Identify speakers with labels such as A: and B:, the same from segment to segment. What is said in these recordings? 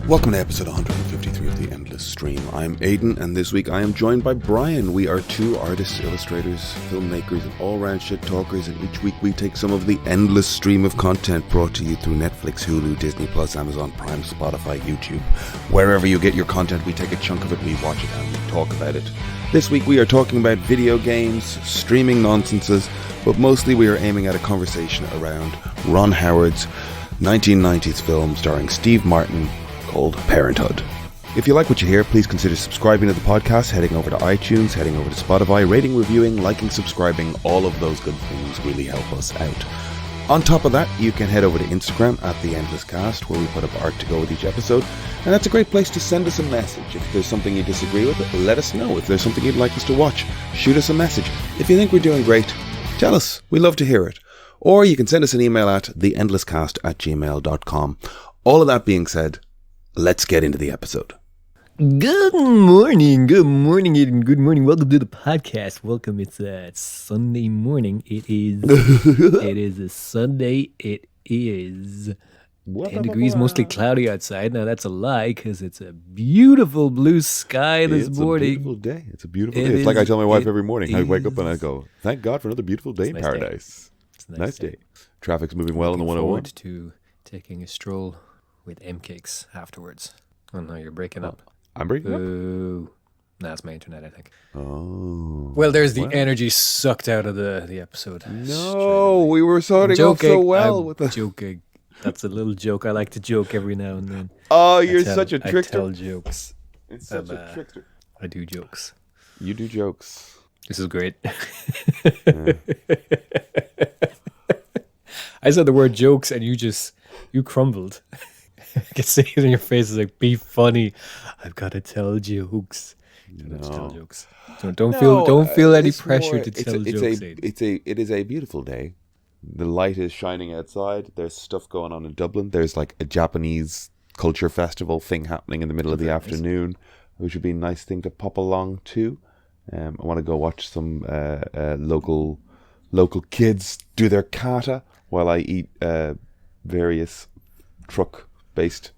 A: Welcome to episode 153 of The Endless Stream. I'm Aidan, and this week I am joined by Brian. We are two artists, illustrators, filmmakers, and all-round shit talkers, and each week we take some of the endless stream of content brought to you through Netflix, Hulu, Disney+, Amazon Prime, Spotify, YouTube. Wherever you get your content, we take a chunk of it, we watch it, and we talk about it. This week we are talking about video games, streaming nonsenses, but mostly we are aiming at a conversation around Ron Howard's 1990s film starring Steve Martin, called Parenthood. If you like what you hear, please consider subscribing to the podcast, heading over to iTunes, heading over to Spotify, rating, reviewing, liking, subscribing. All of those good things really help us out. On top of that, you can head over to Instagram at The Endless Cast, where we put up art to go with each episode, and that's a great place to send us a message. If there's something you disagree with, let us know. If there's something you'd like us to watch, shoot us a message. If you think we're doing great, tell us. We love to hear it. Or you can send us an email at theendlesscast@gmail.com. All of that being said, let's get into the episode.
B: Good morning, Aiden. Good morning. Welcome to the podcast. Welcome. It's Sunday morning. It is. It is a Sunday. It is 10 degrees, mostly cloudy outside. Now that's a lie because it's a beautiful blue sky this morning.
A: It's a beautiful day. It's a beautiful day. It's like I tell my wife every morning. I wake up and I go, "Thank God for another beautiful day in paradise."
B: It's a
A: nice day. Traffic's moving well on the 101.
B: Forward to taking a stroll with M-Cakes afterwards. Oh no, you're breaking up.
A: I'm breaking up?
B: Nah, it's my internet, I think.
A: Oh.
B: Well, there's the energy sucked out of the episode.
A: No, we were starting off so well with the
B: joking. That's a little joke. I like to joke every now and then.
A: Oh, you're such a trickster.
B: I tell jokes.
A: It's such a trickster.
B: I do jokes.
A: You do jokes.
B: This is great. I said the word jokes and you crumbled. I can see it in your face. It's like, be funny. I've got to tell jokes. Tell jokes. Don't feel any pressure to tell jokes.
A: It is a beautiful day. The light is shining outside. There's stuff going on in Dublin. There's like a Japanese culture festival thing happening in the middle of the afternoon, which would be a nice thing to pop along to. I want to go watch some local kids do their kata while I eat various truck-based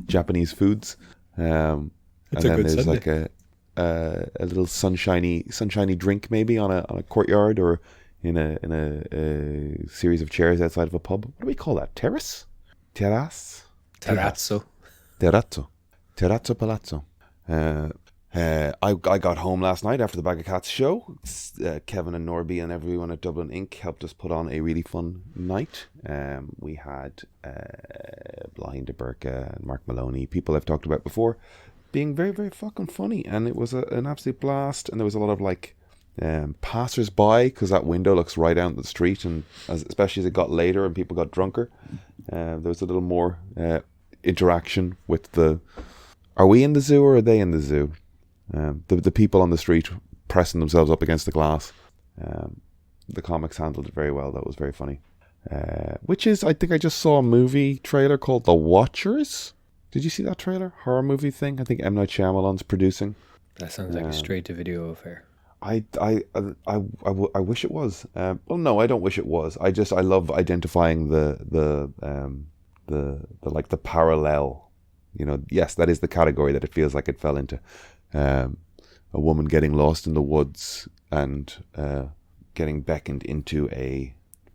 A: Japanese foods. And then there's Sunday. Like a little sunshiny drink maybe on a courtyard or in a series of chairs outside of a pub. What do we call that? Terrace? Terrazzo. Palazzo. I got home last night after the Bag of Cats show. Kevin and Norby and everyone at Dublin Inc. helped us put on a really fun night. We had Blind DeBurka and Mark Maloney, people I've talked about before, being very, very fucking funny. And it was an absolute blast. And there was a lot of like passers-by, because that window looks right out the street. And especially as it got later and people got drunker, there was a little more interaction with the... Are we in the zoo or are they in the zoo? The people on the street pressing themselves up against the glass. The comics handled it very well. That was very funny. Which is, I think I just saw a movie trailer called The Watchers. Did you see that trailer? Horror movie thing? I think M. Night Shyamalan's producing.
B: That sounds like a straight-to-video affair.
A: I wish it was. Well, no, I don't wish it was. I love identifying the parallel. You know, yes, that is the category that it feels like it fell into. A woman getting lost in the woods and getting beckoned into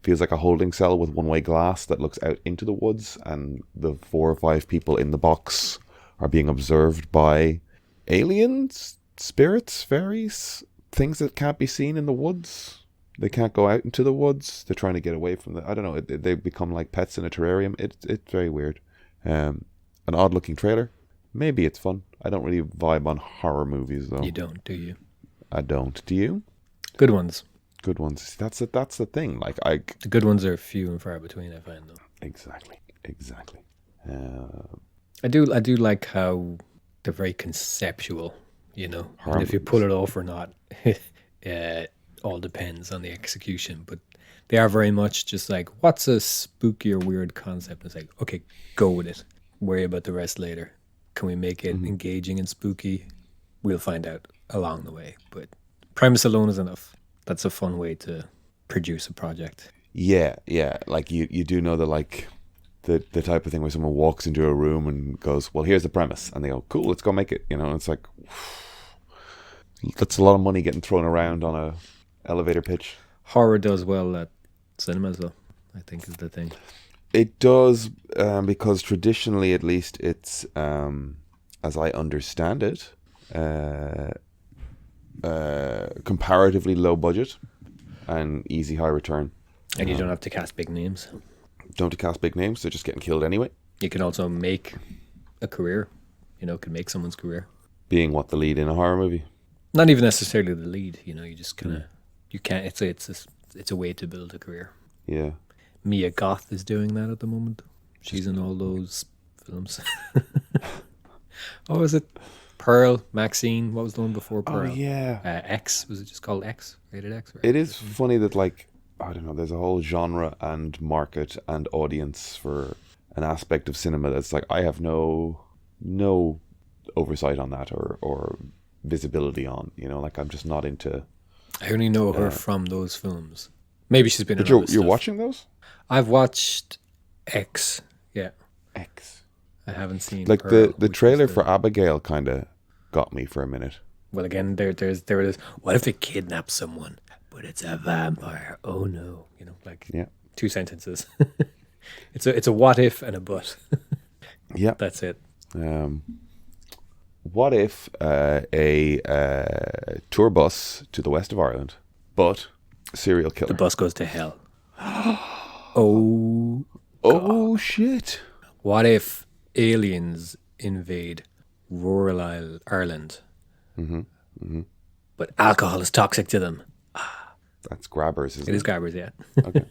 A: feels like a holding cell with one-way glass that looks out into the woods, and the 4 or 5 people in the box are being observed by aliens, spirits, fairies, things that can't be seen in the woods. They can't go out into the woods. They're trying to get away from I don't know, they become like pets in a terrarium. It's very weird. An odd-looking trailer. Maybe it's fun. I don't really vibe on horror movies, though.
B: You don't, do you?
A: I don't. Do you?
B: Good ones.
A: Good ones. That's the thing. Like
B: the good ones are few and far between, I find, though.
A: Exactly.
B: I do like how they're very conceptual, you know. And if you pull it off or not, all depends on the execution. But they are very much just like, what's a spooky or weird concept? It's like, okay, go with it. Worry about the rest later. Can we make it engaging and spooky? We'll find out along the way. But premise alone is enough. That's a fun way to produce a project.
A: Yeah. Like you do know that like the type of thing where someone walks into a room and goes, well, here's the premise, and they go, cool, let's go make it. And it's like, that's a lot of money getting thrown around on a elevator pitch.
B: Horror does well at cinemas, though, I think is the thing.
A: It does, because traditionally, at least, it's, as I understand it, comparatively low budget and easy high return.
B: And you don't have to cast big names.
A: Don't have to cast big names, they're just getting killed anyway.
B: You can also make a career, can make someone's career.
A: Being what, the lead in a horror movie?
B: Not even necessarily the lead, you just kind of, you can't, it's a way to build a career.
A: Yeah.
B: Mia Goth is doing that at the moment. She's in all those films. What was it? Pearl, Maxine, what was the one before Pearl?
A: Oh, yeah.
B: X, was it just called X? Rated X?
A: It is funny that, like, I don't know, there's a whole genre and market and audience for an aspect of cinema that's like, I have no oversight on that or visibility on, like, I'm just not into...
B: I only know her from those films. Maybe she's been in
A: But you're watching those?
B: I've watched X, yeah.
A: X.
B: I haven't seen
A: like
B: Pearl,
A: the trailer for Abigail kind of got me for a minute.
B: Well, again, there it is. What if they kidnap someone, but it's a vampire? Oh no,
A: Yeah.
B: 2 sentences. It's a what if and a but.
A: Yeah,
B: that's it.
A: What if a tour bus to the west of Ireland, but serial killer?
B: The bus goes to hell. Oh
A: shit!
B: What if aliens invade rural Ireland, but alcohol is toxic to them?
A: That's Grabbers, isn't it?
B: It is Grabbers, yeah.
A: Okay.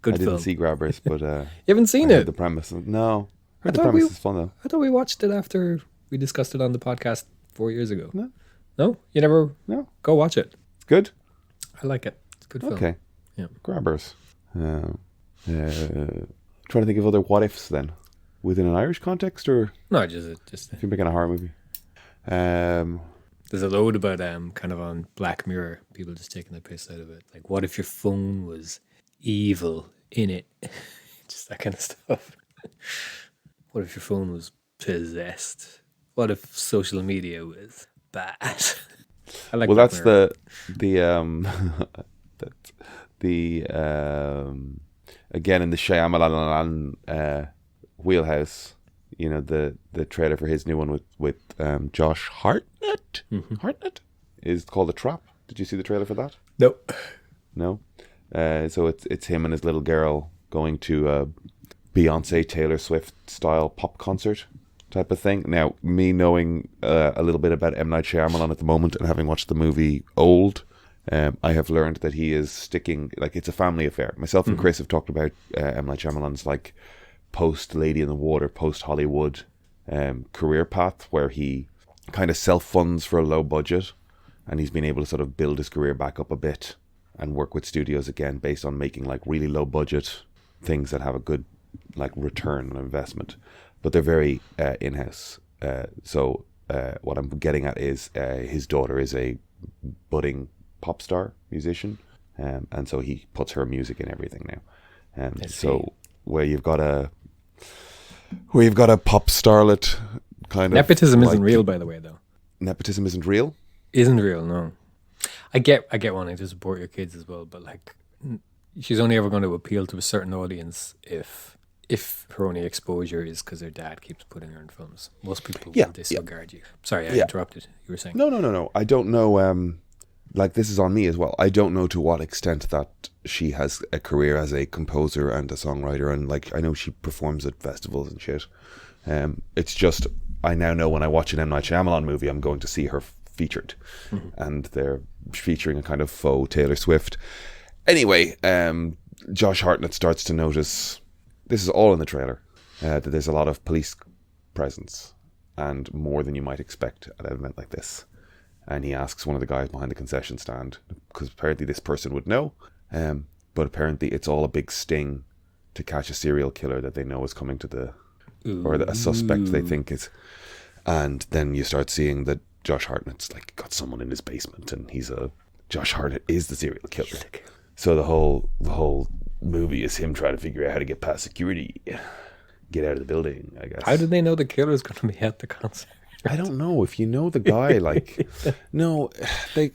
B: Good
A: I
B: film.
A: didn't see Grabbers, but
B: you haven't seen it?
A: The premise, no.
B: I
A: The
B: thought
A: premise is fun though.
B: I thought we watched it after we discussed it on the podcast 4 years ago.
A: No,
B: you never.
A: No,
B: go watch it.
A: It's good.
B: I like it. It's a good film.
A: Okay,
B: yeah.
A: Grabbers. Trying to think of other what ifs then, within an Irish context, or
B: no, just
A: if you're making a horror movie.
B: There's a load about kind of on Black Mirror, people just taking the piss out of it. Like, what if your phone was evil in it? Just that kind of stuff. What if your phone was possessed? What if social media was bad? I like.
A: Well,
B: Black
A: that's
B: Mirror.
A: the again in the Shyamalan wheelhouse. The trailer for his new one with Josh Hartnett. Hartnett is called The Trap. Did you see the trailer for that? No. So it's him and his little girl going to a Beyonce Taylor Swift style pop concert type of thing. Now, me knowing a little bit about M. Night Shyamalan at the moment and having watched the movie Old, I have learned that he is sticking, like, it's a family affair. Myself and Chris have talked about M. Night Shyamalan's, like, post Lady in the Water, post Hollywood career path, where he kind of self-funds for a low budget, and he's been able to sort of build his career back up a bit and work with studios again based on making, like, really low budget things that have a good, like, return on investment, but they're very in-house. So what I'm getting at is his daughter is a budding pop star musician, and so he puts her music in everything now. So where you've got a pop starlet kind of...
B: Nepotism isn't real, by the way, though.
A: Nepotism isn't real?
B: Isn't real, no. I get wanting to support your kids as well, but, like, she's only ever going to appeal to a certain audience if her only exposure is because her dad keeps putting her in films. Most people will disregard you. Sorry, I interrupted. You were saying?
A: No. I don't know... like, this is on me as well. I don't know to what extent that she has a career as a composer and a songwriter, and, like, I know she performs at festivals and shit. It's just, I now know when I watch an M. Night Shyamalan movie, I'm going to see her featured, and they're featuring a kind of faux Taylor Swift. Anyway, Josh Hartnett starts to notice, this is all in the trailer, that there's a lot of police presence, and more than you might expect at an event like this. And he asks one of the guys behind the concession stand, because apparently this person would know, but apparently it's all a big sting to catch a serial killer that they know is coming to the... or a suspect they think is... And then you start seeing that Josh Hartnett's, like, got someone in his basement, and Josh Hartnett is the serial killer. So the whole movie is him trying to figure out how to get past security. get out of the building, I guess.
B: How did they know the killer's going to be at the concert?
A: I don't know. If you know the guy, like, no, they,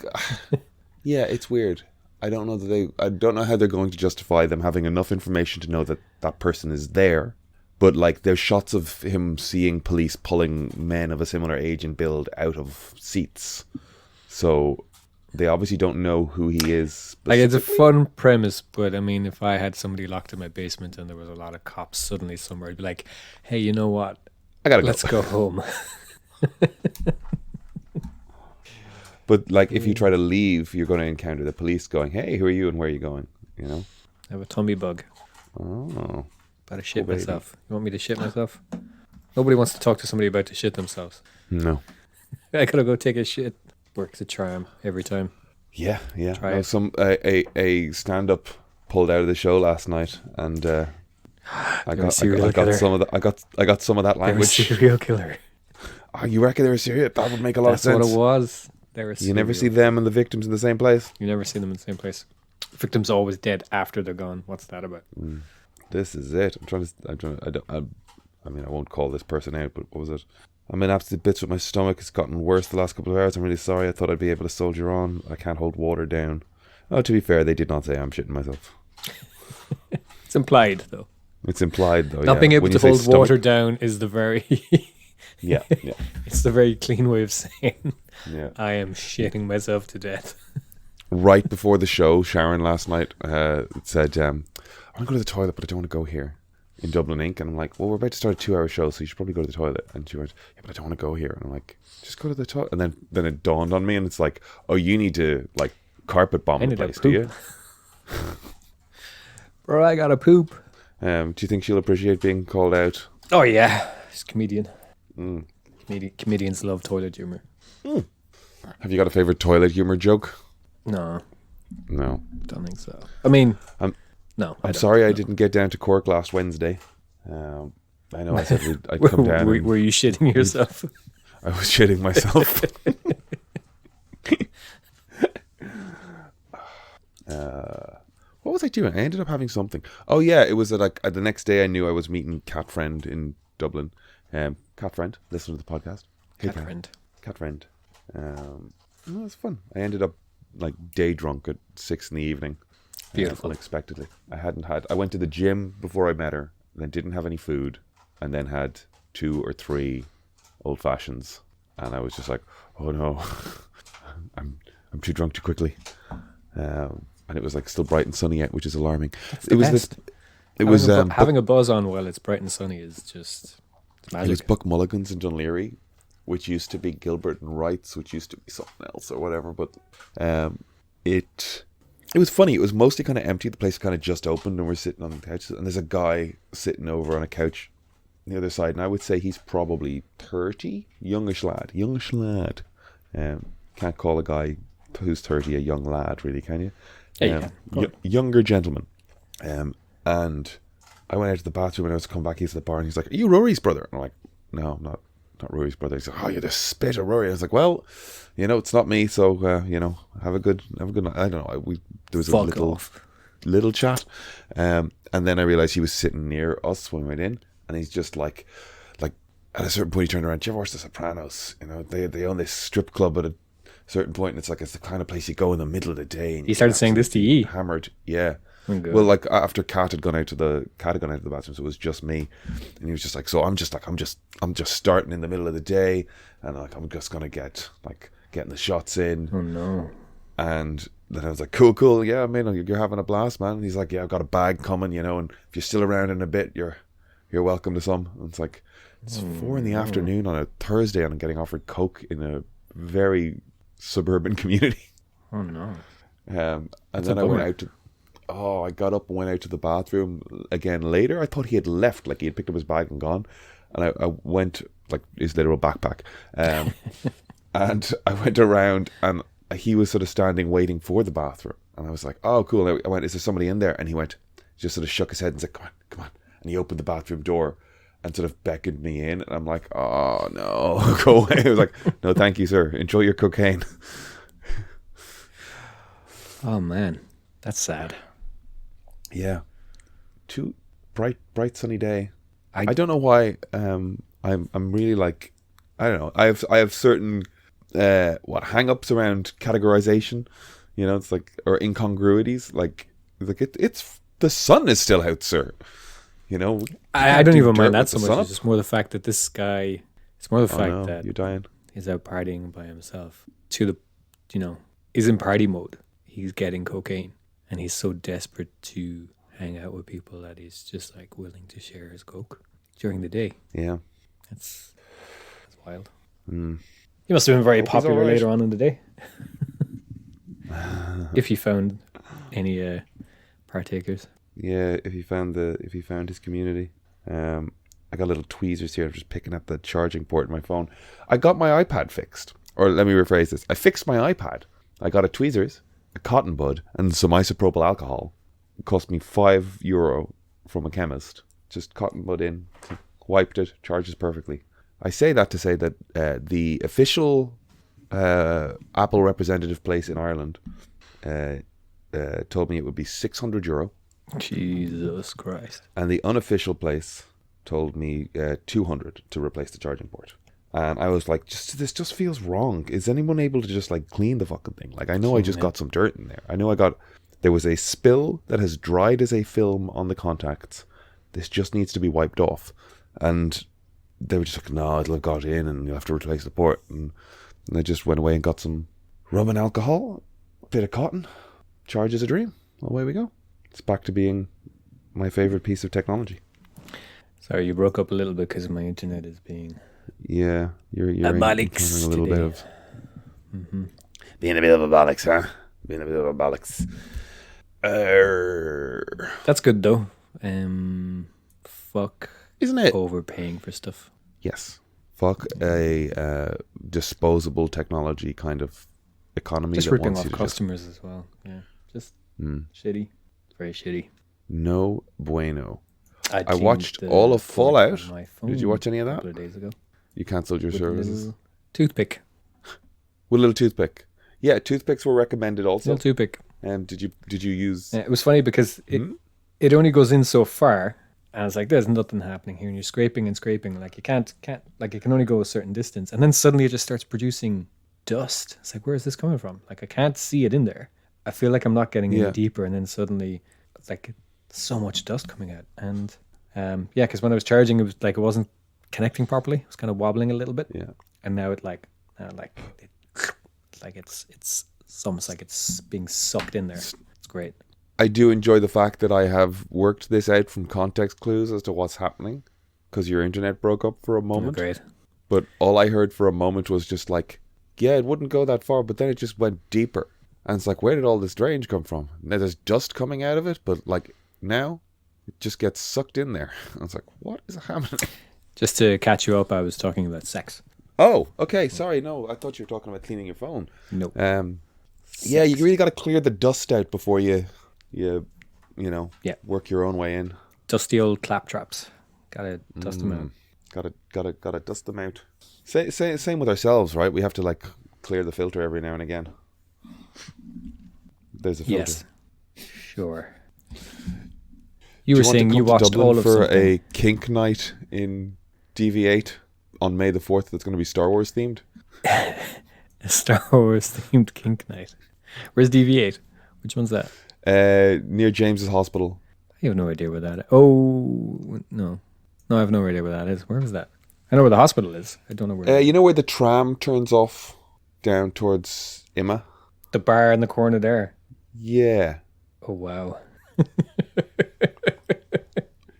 A: yeah, it's weird. I don't know I don't know how they're going to justify them having enough information to know that that person is there. But like, there's shots of him seeing police pulling men of a similar age and build out of seats. So they obviously don't know who he is.
B: Like, it's a fun premise, but I mean, if I had somebody locked in my basement and there was a lot of cops suddenly somewhere, I'd be like, hey, you know what? Let's go home.
A: But like, if you try to leave, you're going to encounter the police going, hey, who are you and where are you going? You know?
B: I have a tummy bug.
A: Oh.
B: About to shit myself. You want me to shit myself? Nobody wants to talk to somebody about to shit themselves.
A: No.
B: I gotta go take a shit. Works a charm every time.
A: Yeah.
B: Try
A: it. A stand-up pulled out of the show last night, and I got some of that language.
B: They're a serial killer.
A: Oh, you reckon they're a serial? That would make a lot of sense.
B: That's what it was.
A: You never see them and the victims in the same place.
B: You never see them in the same place. Victims always dead after they're gone. What's that about?
A: This is it. I mean, I won't call this person out, but what was it? I'm in absolute bits with my stomach. It's gotten worse the last couple of hours. I'm really sorry. I thought I'd be able to soldier on. I can't hold water down. Oh, to be fair, they did not say I'm shitting myself.
B: It's implied, though.
A: It's implied, though.
B: Not being able to hold water down is the very...
A: yeah.
B: It's the very clean way of saying,
A: yeah.
B: I am shitting myself to death.
A: Right before the show, Sharon last night said, I want to go to the toilet, but I don't want to go here in Dublin Inc. And I'm like, well, we're about to start a 2-hour show, so you should probably go to the toilet. And she went, yeah, but I don't want to go here. And I'm like, just go to the toilet. And then it dawned on me, and it's like, oh, you need to like carpet bomb the place, do you?
B: Bro, I gotta poop.
A: Do you think she'll appreciate being called out?
B: Oh yeah, she's a comedian. Comedians love toilet humor.
A: Have you got a favorite toilet humor joke?
B: No, don't think so. I mean, no.
A: I'm sorry I didn't get down to Cork last Wednesday. I know I said I'd come down.
B: Were you shitting yourself?
A: I was shitting myself. What was I doing? I ended up having something. Oh yeah, it was the next day I knew I was meeting Cat Friend in Dublin. Cat Friend, listen to the podcast.
B: Hey, Cat
A: Friend. It was fun. I ended up like day drunk at 6 p.m.
B: Beautiful.
A: Unexpectedly. I went to the gym before I met her, then didn't have any food, and then had 2 or 3 old fashions, and I was just like, oh no, I'm too drunk too quickly. And it was like still bright and sunny out, which is alarming.
B: It was having a buzz on while it's bright and sunny is just magic.
A: It was Buck Mulligan's in Dunleary, which used to be Gilbert and Wright's, which used to be something else or whatever. But it was funny. It was mostly kind of empty. The place kind of just opened, and we're sitting on the couch, and there's a guy sitting over on a couch on the other side, and I would say he's probably 30, youngish lad. Can't call a guy who's 30 a young lad, really, can you? Younger gentleman. And I went out to the bathroom, and I was coming back into the bar, and he's like, "Are you Rory's brother?" And I'm like, "No, I'm not Rory's brother." He's like, "Oh, you're the spit of Rory." I was like, "Well, it's not me, so have a good night." I don't know. There was a little chat, and then I realized he was sitting near us when we went in, and he's just like at a certain point he turned around. "Do you ever watch The Sopranos? They own this strip club at a certain point, and it's the kind of place you go in the middle of the day." And
B: he started saying this to you.
A: Hammered, yeah. Well, like after Kat had gone out to the bathroom, so it was just me, and he was just like, "So I'm just starting in the middle of the day, and I'm just gonna getting the shots in."
B: Oh no!
A: And then I was like, "Cool, yeah, I mean, you're having a blast, man." And he's like, "Yeah, I've got a bag coming, and if you're still around in a bit, you're welcome to some." And it's like it's 4 p.m. on a Thursday, and I'm getting offered Coke in a very suburban community.
B: Oh no!
A: And then I got up and went out to the bathroom again later. I thought he had left, like he had picked up his bag and gone. And I went, like his literal backpack. And I went around, and he was sort of standing waiting for the bathroom. And I was like, "Oh, cool." And I went, "Is there somebody in there?" And he went, just sort of shook his head and said, come on. And he opened the bathroom door and sort of beckoned me in. And I'm like, "Oh, no, go away." I was like, "No, thank you, sir. Enjoy your cocaine."
B: Oh, man. That's sad.
A: Yeah. Too bright sunny day. I don't know why. I'm really like, I don't know. I have certain hang-ups around categorization. You know, it's like, or incongruities. Like it's the sun is still out, sir. You know,
B: I don't even mind that so much. It's just more the fact that this guy. It's more the fact that
A: you're dying.
B: He's out partying by himself. Is in party mode. He's getting cocaine, and he's so desperate to hang out with people that he's just like willing to share his coke during the day.
A: Yeah,
B: that's wild.
A: Mm.
B: He must have been very popular later on in the day. If he found any partakers.
A: Yeah, if he found his community. I got little tweezers here. I'm just picking up the charging port in my phone. I got my iPad fixed. Or let me rephrase this. I fixed my iPad. I got a tweezers, a cotton bud, and some isopropyl alcohol. It cost me €5 from a chemist. Just cotton bud in, wiped it, charges perfectly. I say that to say that the official Apple representative place in Ireland told me it would be €600.
B: Jesus Christ.
A: And the unofficial place told me 200 to replace the charging port. And I was like, this just feels wrong. Is anyone able to just like clean the fucking thing? Like, I know I just got some dirt in there. I know there was a spill that has dried as a film on the contacts. This just needs to be wiped off. And they were just like, no, it'll have got in and you'll have to replace the port. And I just went away and got some rum and alcohol, a bit of cotton. Charge is a dream. Away we go. It's back to being my favorite piece of technology.
B: Sorry, you broke up a little bit because my internet is being...
A: Yeah, you're
B: encountering
A: a little bit of...
B: Mm-hmm.
A: Being a bit of a bollocks, huh? Being a bit of a bollocks.
B: That's good, though. Fuck.
A: Isn't it?
B: Overpaying for stuff.
A: Yes. Fuck a disposable technology kind of economy.
B: Just
A: that
B: ripping
A: wants
B: off
A: you to
B: customers as well. Yeah. Just shitty. Very shitty.
A: No bueno.
B: I
A: watched all of Fallout. Did you watch any of that?
B: A couple of days ago.
A: You cancelled your services?
B: Toothpick.
A: With a little toothpick. Yeah, toothpicks were recommended also.
B: Little toothpick.
A: Did you use...
B: It was funny because it only goes in so far. And it's like, there's nothing happening here. And you're scraping and scraping. Like, you can't like, it can only go a certain distance. And then suddenly it just starts producing dust. It's like, where is this coming from? Like, I can't see it in there. I feel like I'm not getting any deeper. And then suddenly it's like so much dust coming out. And because when I was charging, it was like, it wasn't connecting properly. It was kind of wobbling a little bit. Yeah. And now it's almost like it's being sucked in there. It's great.
A: I do enjoy the fact that I have worked this out from context clues as to what's happening, because your internet broke up for a moment.
B: Oh, great.
A: But all I heard for a moment was just like, yeah, it wouldn't go that far, but then it just went deeper. And it's like, where did all this drainage come from? Now there's dust coming out of it, but like now it just gets sucked in there. I was like, what is happening?
B: Just to catch you up, I was talking about sex.
A: Oh, okay. Sorry. No, I thought you were talking about cleaning your phone.
B: No.
A: Yeah, you really got to clear the dust out before you work your own way in.
B: Dusty old claptraps. Gotta dust them out.
A: Gotta dust them out. Same with ourselves, right? We have to like clear the filter every now and again. There's a filter.
B: Yes. Sure. You were saying you watched
A: Dublin
B: all of
A: for
B: something.
A: a kink night in DV8 on May the 4th that's going to be Star Wars themed.
B: A Star Wars themed kink night. Where's DV8? Which one's that?
A: Near James's Hospital.
B: I have no idea where that is. Oh, no. No, I have no idea where that is. Where is that? I know where the hospital is. I don't know where.
A: You know where the tram turns off down towards Imma?
B: The bar in the corner there.
A: Yeah.
B: Oh, wow.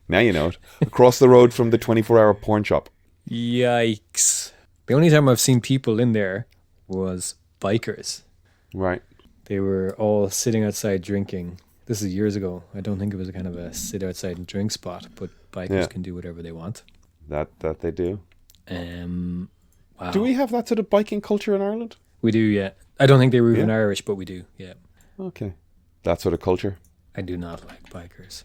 A: Now you know it. Across the road from the 24-hour porn shop.
B: Yikes. The only time I've seen people in there was bikers.
A: Right.
B: They were all sitting outside drinking. This is years ago. I don't think it was a kind of a sit outside and drink spot, but bikers can do whatever they want.
A: That they do.
B: Wow.
A: Do we have that sort of biking culture in Ireland?
B: We do, yeah. I don't think they were even Irish, but we do, yeah.
A: Okay. That sort of culture.
B: I do not like bikers.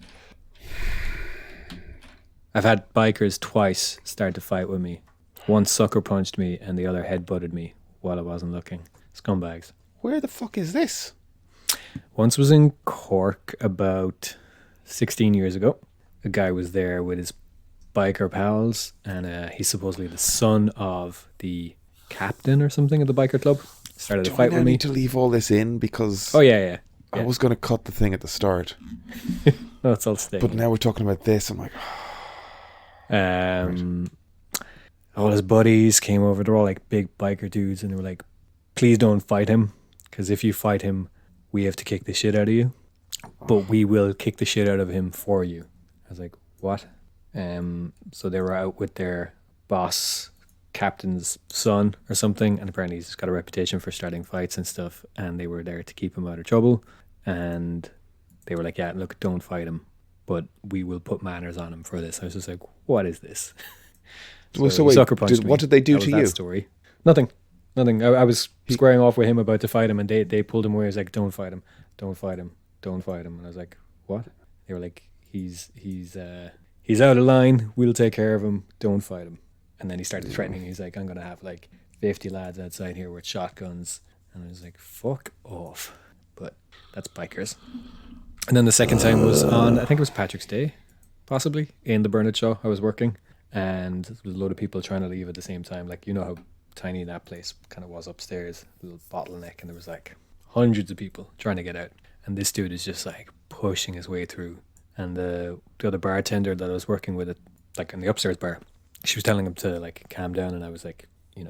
B: I've had bikers twice start to fight with me. One sucker punched me and the other headbutted me while I wasn't looking. Scumbags.
A: Where the fuck is this?
B: Once was in Cork about 16 years ago. A guy was there with his biker pals, and he's supposedly the son of the captain or something of the biker club. Started a fight with me.
A: Need to leave all this in because
B: yeah.
A: I was going to cut the thing at the start.
B: No, it's all staying.
A: But now we're talking about this. I'm like,
B: all his buddies came over. They're all like big biker dudes, and they were like, "Please don't fight him, because if you fight him, we have to kick the shit out of you. But we will kick the shit out of him for you." I was like, "What?" So they were out with their boss, captain's son or something, and apparently he's got a reputation for starting fights and stuff, and they were there to keep him out of trouble. And they were like, "Yeah, look, don't fight him, but we will put manners on him for this." I was just like, "What is this?"
A: So wait, what did they do to you?
B: Story. Nothing. I was squaring off with him about to fight him, and they pulled him away. I was like, "Don't fight him, don't fight him, don't fight him." And I was like, "What?" They were like, He's out of line. We'll take care of him. Don't fight him." And then he started threatening. He's like, "I'm gonna have like 50 lads outside here with shotguns." And I was like, "Fuck off." But that's bikers. And then the second time was on, I think it was Patrick's Day, possibly, in the Bernard Shaw. I was working, and there was a load of people trying to leave at the same time. Like, you know how tiny that place kind of was upstairs, a little bottleneck, and there was like hundreds of people trying to get out. And this dude is just like pushing his way through. And the other bartender that I was working with, like in the upstairs bar, she was telling him to like calm down, and I was like, I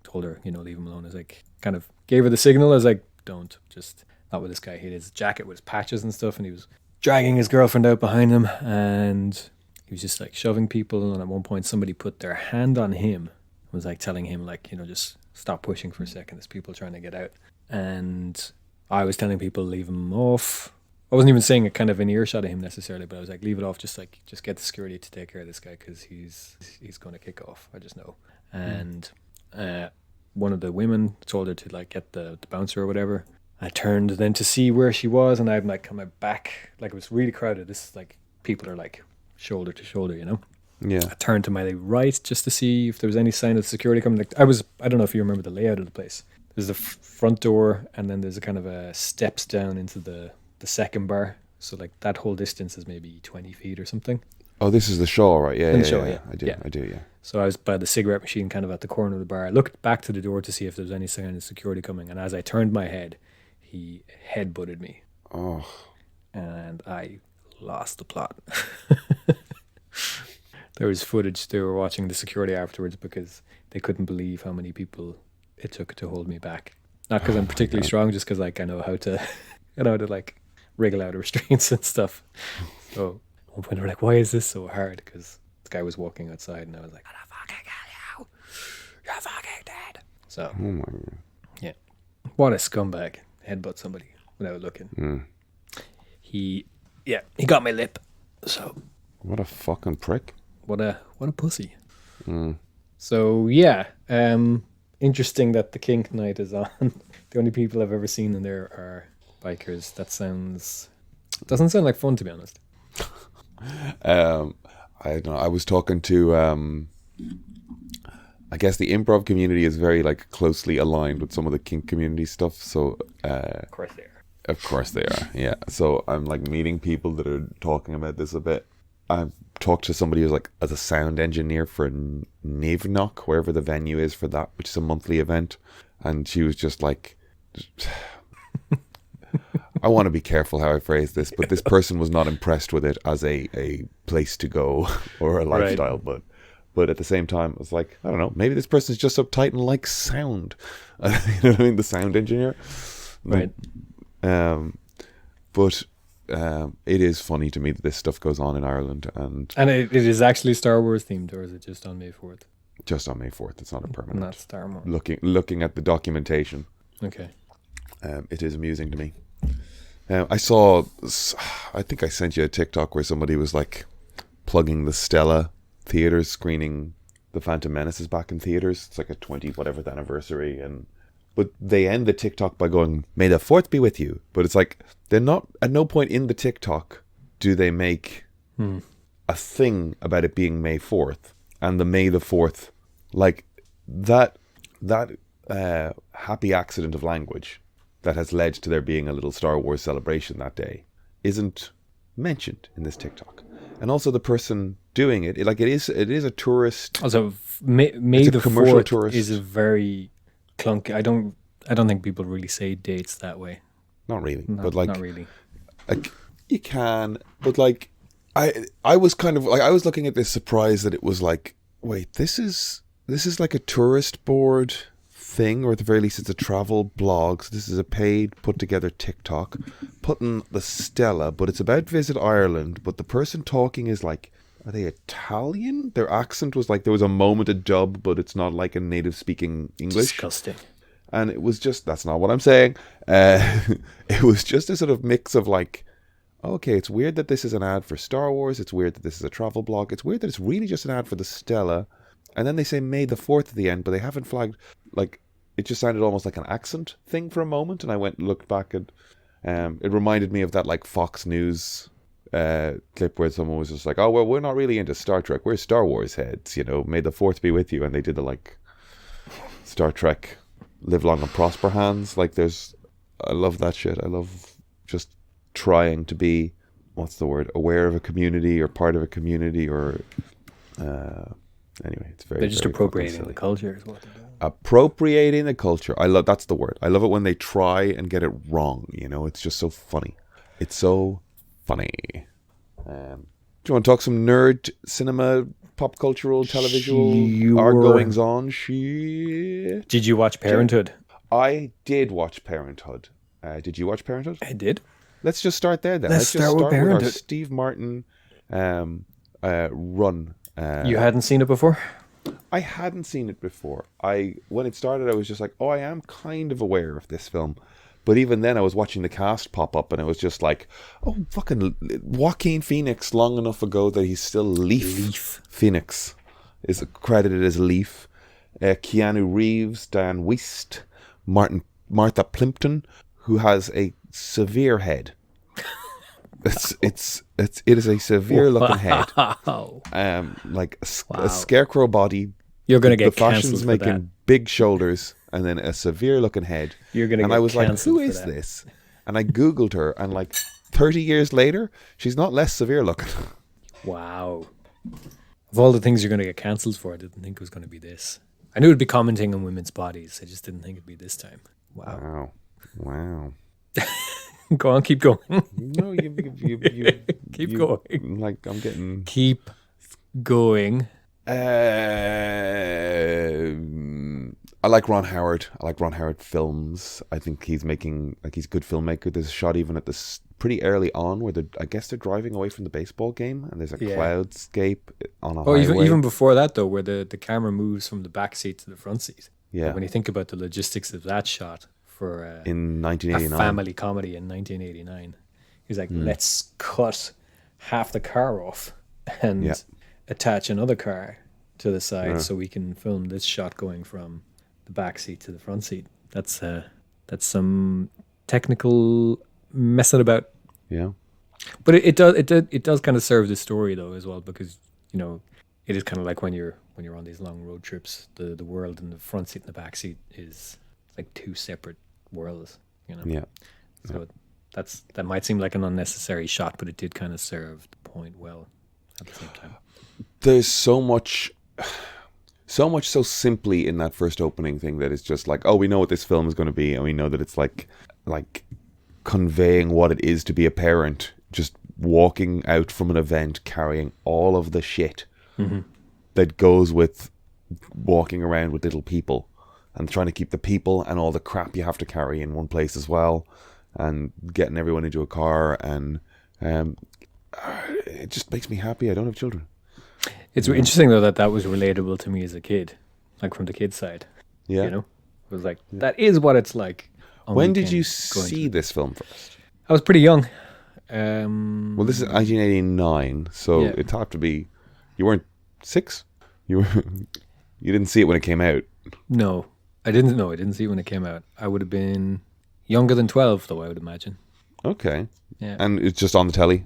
B: told her, leave him alone. I was like, kind of gave her the signal. I was like, don't, just not with this guy. He had his jacket with his patches and stuff, and he was dragging his girlfriend out behind him, and he was just like shoving people. And at one point, somebody put their hand on him, was like telling him like, just stop pushing for a second. There's people trying to get out. And I was telling people, leave him off. I wasn't even saying it kind of in earshot of him necessarily, but I was like, leave it off. Just get the security to take care of this guy, because he's going to kick off. I just know. And one of the women told her to like get the bouncer or whatever. I turned then to see where she was, and I'm like coming back. Like, it was really crowded. This is like, people are like shoulder to shoulder,
A: Yeah.
B: I turned to my right just to see if there was any sign of security coming. Like, I don't know if you remember the layout of the place. There's the front door, and then there's a kind of a steps down into the second bar. So like that whole distance is maybe 20 feet or something.
A: Oh, this is the Shaw, right? Yeah,
B: yeah.
A: I do.
B: So I was by the cigarette machine, kind of at the corner of the bar. I looked back to the door to see if there was any sign of security coming, and as I turned my head, he headbutted me.
A: Oh.
B: And I lost the plot. There was footage. They were watching the security afterwards because they couldn't believe how many people it took to hold me back. Not because I'm particularly strong, just because like I know how to, like wriggle out of restraints and stuff. So at one point they were like, "Why is this so hard?" Because this guy was walking outside, and I was like, "I'm fucking kill you. You're fucking dead." So,
A: Oh my God.
B: Yeah, what a scumbag! Headbutt somebody without looking. He got my lip. So
A: what a fucking prick.
B: What a pussy. So yeah, interesting that the kink night is on. The only people I've ever seen in there are bikers. That doesn't sound like fun, to be honest.
A: I don't know. I was talking to I guess the improv community is very like closely aligned with some of the kink community stuff. So
B: Of course they are.
A: Of course they are. Yeah. So I'm like meeting people that are talking about this a bit. I've talked to somebody who's like as a sound engineer for Nivnok, wherever the venue is for that, which is a monthly event, and she was just like, I want to be careful how I phrase this, but this person was not impressed with it as a place to go or a lifestyle. Right. But at the same time, it was like, I don't know, maybe this person's just uptight and likes sound. You know what I mean? The sound engineer.
B: Right.
A: But it is funny to me that this stuff goes on in Ireland. And
B: it is actually Star Wars themed, or is it just on May 4th?
A: Just on May 4th. It's not a permanent.
B: Not Star Wars.
A: Looking at the documentation.
B: Okay.
A: It is amusing to me. I think I sent you a TikTok where somebody was like plugging the Stella theaters screening The Phantom Menace is back in theaters. It's like a 20-whatever anniversary, but they end the TikTok by going, "May the 4th be with you." But it's like, they're not, at no point in the TikTok do they make a thing about it being May 4th and the May the 4th, like that happy accident of language that has led to there being a little Star Wars celebration that day isn't mentioned in this TikTok. And also the person doing it. Like it is a tourist.
B: Also, May the
A: commercial
B: 4th
A: tourist.
B: is a very clunky. I don't think people really say dates that way.
A: Not really,
B: Not,
A: but like
B: not really.
A: Like you can, but like I was kind of like I was looking at this surprised that it was like, wait, this is like a tourist board thing, or at the very least it's a travel blog. So this is a paid put together TikTok putting the Stella, but it's about Visit Ireland, but the person talking is like, are they Italian? Their accent was like there was a moment of dub, but it's not like a native speaking English.
B: Disgusting.
A: And it was just, that's not what I'm saying. It was just a sort of mix of like, okay, it's weird that this is an ad for Star Wars. It's weird that this is a travel blog. It's weird that it's really just an ad for the Stella. And then they say May the 4th at the end, but they haven't flagged, like, it just sounded almost like an accent thing for a moment. And I went and looked back and it reminded me of that like Fox News clip where someone was just like, oh, well, we're not really into Star Trek. We're Star Wars heads, you know, May the 4th be with you. And they did the like Star Trek live long and prosper hands. Like I love that shit. I love just trying to be, what's the word, aware of a community or part of a community or anyway, it's very,
B: they're just
A: very
B: appropriating the culture is what they're doing.
A: Appropriating the culture. That's the word. I love it when they try and get it wrong, you know. It's just so funny. It's so funny. Do you want to talk some nerd cinema, pop cultural, televisual, our goings on?
B: Did you watch Parenthood?
A: I did watch Parenthood. Did you watch Parenthood?
B: I did.
A: Let's just start there then.
B: Let's start with Parenthood.
A: Our Steve Martin run.
B: You hadn't seen it before?
A: I hadn't seen it before. When it started, I was just like, oh, I am kind of aware of this film. But even then, I was watching the cast pop up, and it was just like, oh, fucking Joaquin Phoenix, long enough ago that he's still Leaf. Phoenix is credited as Leaf. Keanu Reeves, Dan West, Martha Plimpton, who has a severe head. It is a severe looking head. Like a scarecrow body.
B: You're gonna get
A: the fashion's
B: cancelled
A: making
B: for that.
A: big shoulders and then a severe looking head.
B: You're gonna.
A: And
B: get
A: I was like,
B: cancelled
A: who is
B: for that.
A: this? And I googled her, and like 30 years later, she's not less severe looking.
B: Wow. Of all the things you're gonna get cancelled for, I didn't think it was gonna be this. I knew it'd be commenting on women's bodies. I just didn't think it'd be this time. Wow. Go on, keep going.
A: No, you
B: Keep going.
A: Like I'm getting.
B: Keep going.
A: I like Ron Howard. I like Ron Howard films. I think he's a good filmmaker. There's a shot even at this pretty early on where I guess they're driving away from the baseball game, and there's a cloudscape on a highway.
B: Even before that though, where the camera moves from the back seat to the front seat.
A: Yeah.
B: Like when you think about the logistics of that shot for
A: in
B: a
A: 1989,
B: family comedy in 1989, he's like, let's cut half the car off and attach another car to the side so we can film this shot going from the back seat to the front seat. That's some technical messing about.
A: Yeah,
B: but it does kind of serve the story though as well, because you know it is kind of like when you're on these long road trips, the world in the front seat and the back seat is like two separate worlds, you know.
A: Yeah.
B: So that might seem like an unnecessary shot, but it did kind of serve the point well at the same time.
A: There's so much so simply in that first opening thing that it's just like, oh, we know what this film is going to be, and we know that it's like conveying what it is to be a parent, just walking out from an event carrying all of the shit that goes with walking around with little people, and trying to keep the people and all the crap you have to carry in one place as well, and getting everyone into a car, and it just makes me happy. I don't have children.
B: It's interesting though that was relatable to me as a kid, like from the kid's side.
A: Yeah,
B: you know, it was like that is what it's like.
A: When did you see this film first?
B: I was pretty young.
A: Well, this is 1989, so it'd have to be. You weren't 6. You didn't see it when it came out.
B: No, I didn't. No, I didn't see it when it came out. I would have been younger than 12, though. I would imagine.
A: Okay.
B: Yeah.
A: And it's just on the telly.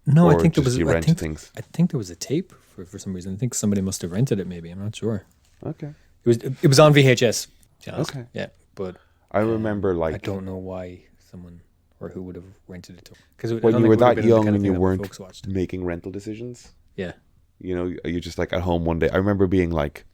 B: No,
A: or
B: I think there was.
A: You rent things.
B: I think there was a tape for some reason. I think somebody must have rented it. Maybe I'm not sure.
A: Okay.
B: It was on VHS. Okay. Yeah, but
A: I remember
B: I don't know why someone or who would have rented it to. Because
A: when you were that young and you weren't making rental decisions.
B: Yeah.
A: You know, you're just like at home one day. I remember being like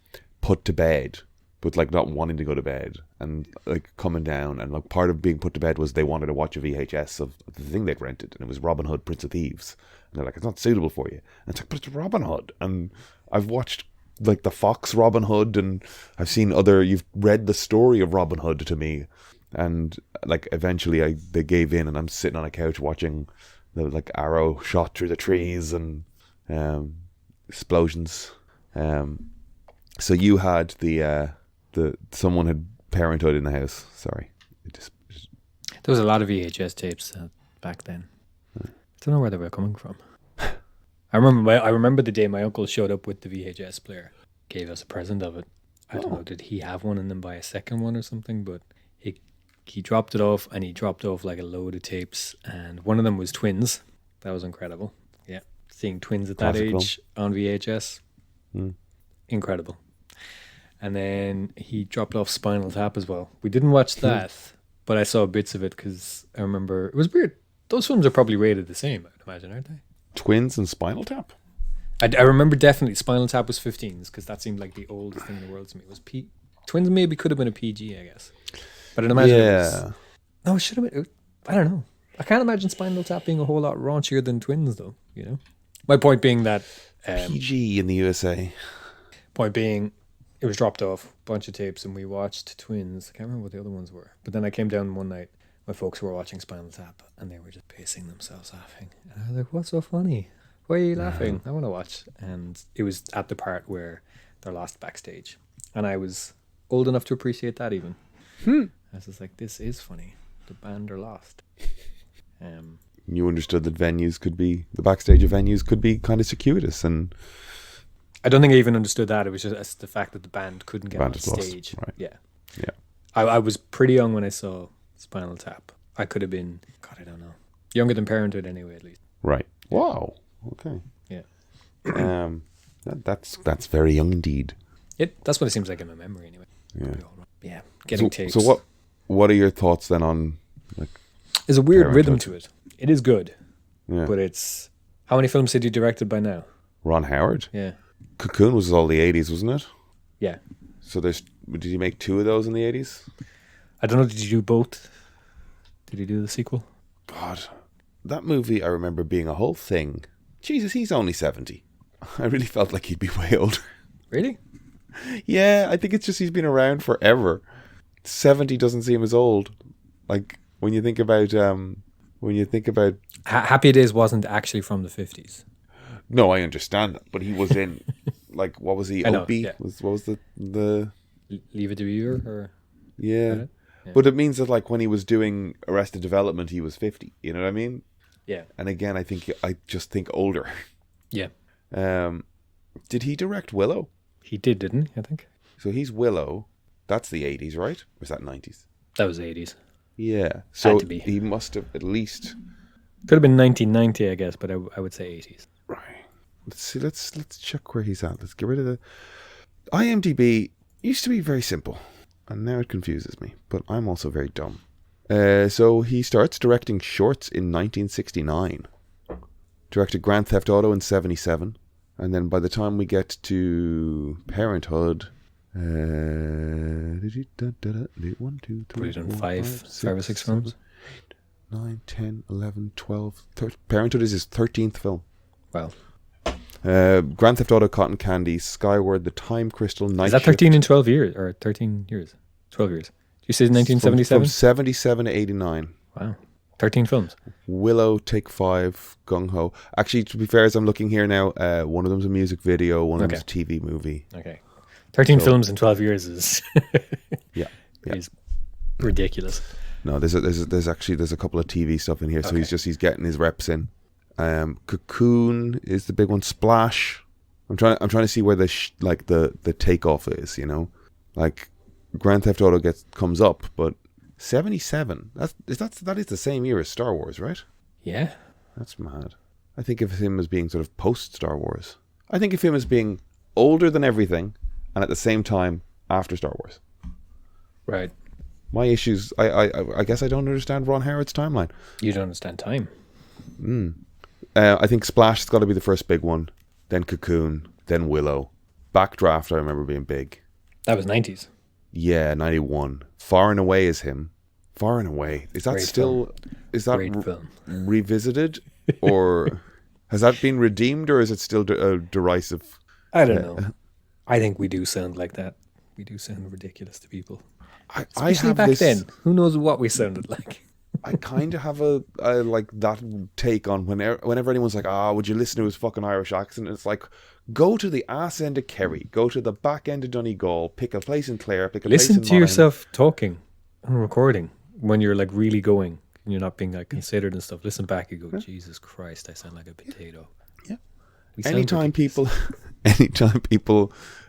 A: put to bed, but like not wanting to go to bed, and like coming down, and like part of being put to bed was they wanted to watch a VHS of the thing they'd rented, and it was Robin Hood, Prince of Thieves, and they're like, it's not suitable for you. And it's like, but it's Robin Hood, and I've watched like the Fox Robin Hood, and I've seen you've read the story of Robin Hood to me, and like eventually they gave in, and I'm sitting on a couch watching the like arrow shot through the trees and explosions. So you had someone had Parenthood in the house. Sorry,
B: there was a lot of VHS tapes back then. I don't know where they were coming from. I remember the day my uncle showed up with the VHS player, gave us a present of it. I don't know, did he have one and then buy a second one or something? But he dropped it off, and he dropped off like a load of tapes, and one of them was Twins. That was incredible. Yeah, seeing Twins at that age on VHS, incredible. And then he dropped off Spinal Tap as well. We didn't watch that, but I saw bits of it because I remember it was weird. Those films are probably rated the same, I'd imagine, aren't they?
A: Twins and Spinal Tap?
B: I remember definitely Spinal Tap was 15s because that seemed like the oldest thing in the world to me. It was Twins maybe could have been a PG, I guess. But I'd imagine it should have been. I don't know. I can't imagine Spinal Tap being a whole lot raunchier than Twins, though, you know? My point being that...
A: PG in the USA.
B: Point being... It was dropped off, a bunch of tapes, and we watched Twins. I can't remember what the other ones were. But then I came down one night, my folks were watching Spinal Tap, and they were just pacing themselves laughing. And I was like, what's so funny? Why are you laughing? I want to watch. And it was at the part where they're lost backstage. And I was old enough to appreciate that even. I was just like, this is funny. The band are lost.
A: You understood that the backstage of venues could be kind of circuitous, and...
B: I don't think I even understood that. It was just the fact that the band couldn't get on stage.
A: Right.
B: Yeah.
A: Yeah.
B: I was pretty young when I saw Spinal Tap. I could have been, God, I don't know. Younger than Parenthood anyway, at least.
A: Right. Yeah. Wow. Okay.
B: Yeah.
A: That's very young indeed.
B: That's what it seems like in my memory anyway.
A: Yeah.
B: Yeah. Getting tapes.
A: So what are your thoughts then on like?
B: There's a weird rhythm to it. It is good.
A: Yeah.
B: But it's... How many films had you directed by now?
A: Ron Howard?
B: Yeah.
A: Cocoon was all the 80s, wasn't it?
B: Yeah.
A: So did you make 2 of those in the 80s?
B: I don't know, did you do both? Did you do the sequel?
A: God, that movie I remember being a whole thing. Jesus, he's only 70. I really felt like he'd be way older.
B: Really?
A: Yeah, I think it's just he's been around forever. 70 doesn't seem as old. Like when you think about
B: Happy Days wasn't actually from the 50s.
A: No, I understand that, but he was in like what was he? Opie?
B: Yeah.
A: What was the
B: Leave It to Beaver or
A: yeah. But it means that like when he was doing Arrested Development, he was 50. You know what I mean?
B: Yeah.
A: And again, I just think older.
B: Yeah.
A: Did he direct Willow?
B: He did, didn't he? I think.
A: So he's Willow. That's the 80s, right? Or is that 90s?
B: That was 80s.
A: Yeah. So
B: Had to be.
A: He must have at least.
B: Could have been 1990, I guess, but I would say 80s.
A: Right. Let's see. Let's check where he's at. Let's get rid of the IMDb. Used to be very simple, and now it confuses me. But I'm also very dumb. So he starts directing shorts in 1969. Directed Grand Theft Auto in 77, and then by the time we get to Parenthood, did he done 1, 2, 3, 4, 5
B: or 6 films?
A: 9, 10, 11, 12. Parenthood is his 13th film.
B: Wow.
A: Grand Theft Auto, Cotton Candy, Skyward, The Time Crystal, Night
B: Is that
A: Shift.
B: 13 in 12 years? Or 13 years? 12 years. You say 1977?
A: From 77 to 89.
B: Wow. 13 films.
A: Willow, Take 5, Gung Ho. Actually, to be fair, as I'm looking here now, one of them's a music video, one of them's a TV movie.
B: Okay. 13 films in 12 years is
A: yeah.
B: is ridiculous.
A: No, there's a couple of TV stuff in here, so he's getting his reps in. Cocoon is the big one. Splash. I'm trying to see where the takeoff is. You know, like Grand Theft Auto comes up, but 77. That is the same year as Star Wars, right?
B: Yeah.
A: That's mad. I think of him as being sort of post Star Wars. I think of him as being older than everything, and at the same time after Star Wars.
B: Right.
A: My issues, I guess I don't understand Ron Howard's timeline.
B: You don't understand time.
A: I think Splash has got to be the first big one, then Cocoon, then Willow. Backdraft, I remember being big.
B: That was 90s.
A: Yeah, 91. Far and Away is him. Far and Away. Is that
B: Great
A: still...
B: film.
A: Is that
B: Great film.
A: revisited? Or has that been redeemed, or is it still derisive?
B: I don't know. I think we do sound like that. We do sound ridiculous to people. Especially back then. Who knows what we sounded like?
A: I kind of have a like that take on whenever anyone's like, would you listen to his fucking Irish accent? It's like, go to the ass end of Kerry, go to the back end of Donegal, pick a place in Clare, pick a place in
B: Listen to yourself talking and recording when you're like really going and you're not being like considered and stuff. Listen back, you go, Jesus Christ, I sound like a potato.
A: Yeah. Anytime people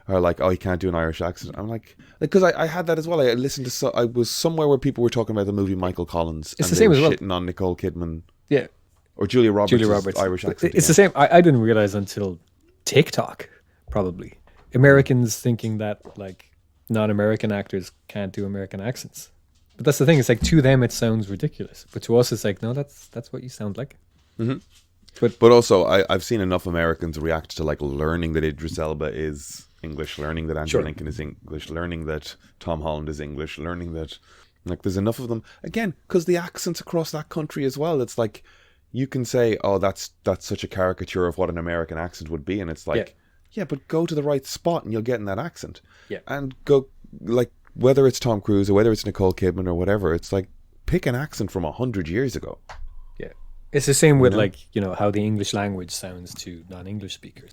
A: are like, oh, you can't do an Irish accent, I'm like, because I had that as well. I listened to, I was somewhere where people were talking about the movie Michael Collins.
B: It's the same as well.
A: Shitting on Nicole Kidman.
B: Yeah.
A: Or Julia Roberts' Irish accent.
B: It's the same. I didn't realize until TikTok, probably. Americans thinking that like non-American actors can't do American accents. But that's the thing. It's like to them it sounds ridiculous, but to us it's like, no, that's what you sound like.
A: Mm-hmm. But also, I've seen enough Americans react to like learning that Idris Elba is English, learning that Andrew Lincoln is English, learning that Tom Holland is English, learning that like there's enough of them again because the accents across that country as well. It's like you can say, oh, that's such a caricature of what an American accent would be, and it's like, yeah, but go to the right spot and you'll get in that accent. Yeah, and go like whether it's Tom Cruise or whether it's Nicole Kidman or whatever, it's like pick an accent from 100 years ago.
B: Yeah. It's the same with like, how the English language sounds to non-English speakers,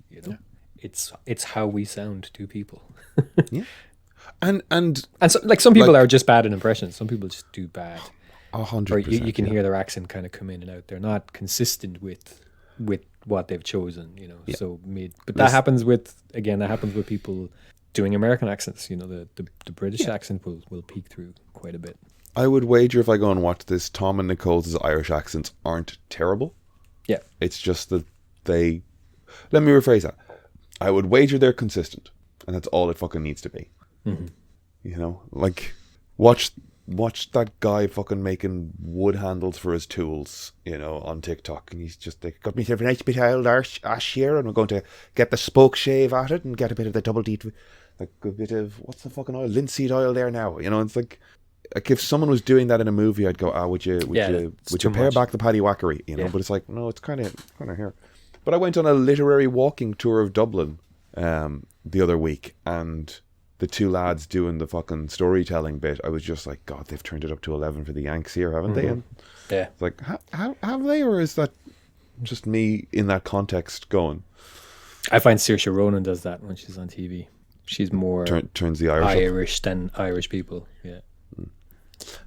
B: It's how we sound to people.
A: Yeah. And
B: so, like some people are just bad at impressions. Some people just do bad.
A: 100%.
B: Or you can hear their accent kind of come in and out. They're not consistent with what they've chosen,
A: Yeah.
B: So that happens with people doing American accents, the British accent will peek through quite a bit.
A: I would wager if I go and watch this, Tom and Nicole's Irish accents aren't terrible.
B: Yeah.
A: It's just that let me rephrase that. I would wager they're consistent. And that's all it fucking needs to be. Mm-hmm. Like watch that guy fucking making wood handles for his tools, on TikTok. And he's just like, got me a nice bit of old ash here and we're going to get the spoke shave at it and get a bit of the double D, like a bit of, what's the fucking oil? Linseed oil there now. It's like if someone was doing that in a movie, I'd go, would you pare back the paddy whackery, But it's like, no, it's kind of here. But I went on a literary walking tour of Dublin the other week, and the two lads doing the fucking storytelling bit, I was just like, God, they've turned it up to 11 for the Yanks here, haven't they? And it's like, how have they, or is that just me in that context going?
B: I find Saoirse Ronan does that when she's on TV. She's more
A: turns the Irish
B: than Irish people. Yeah.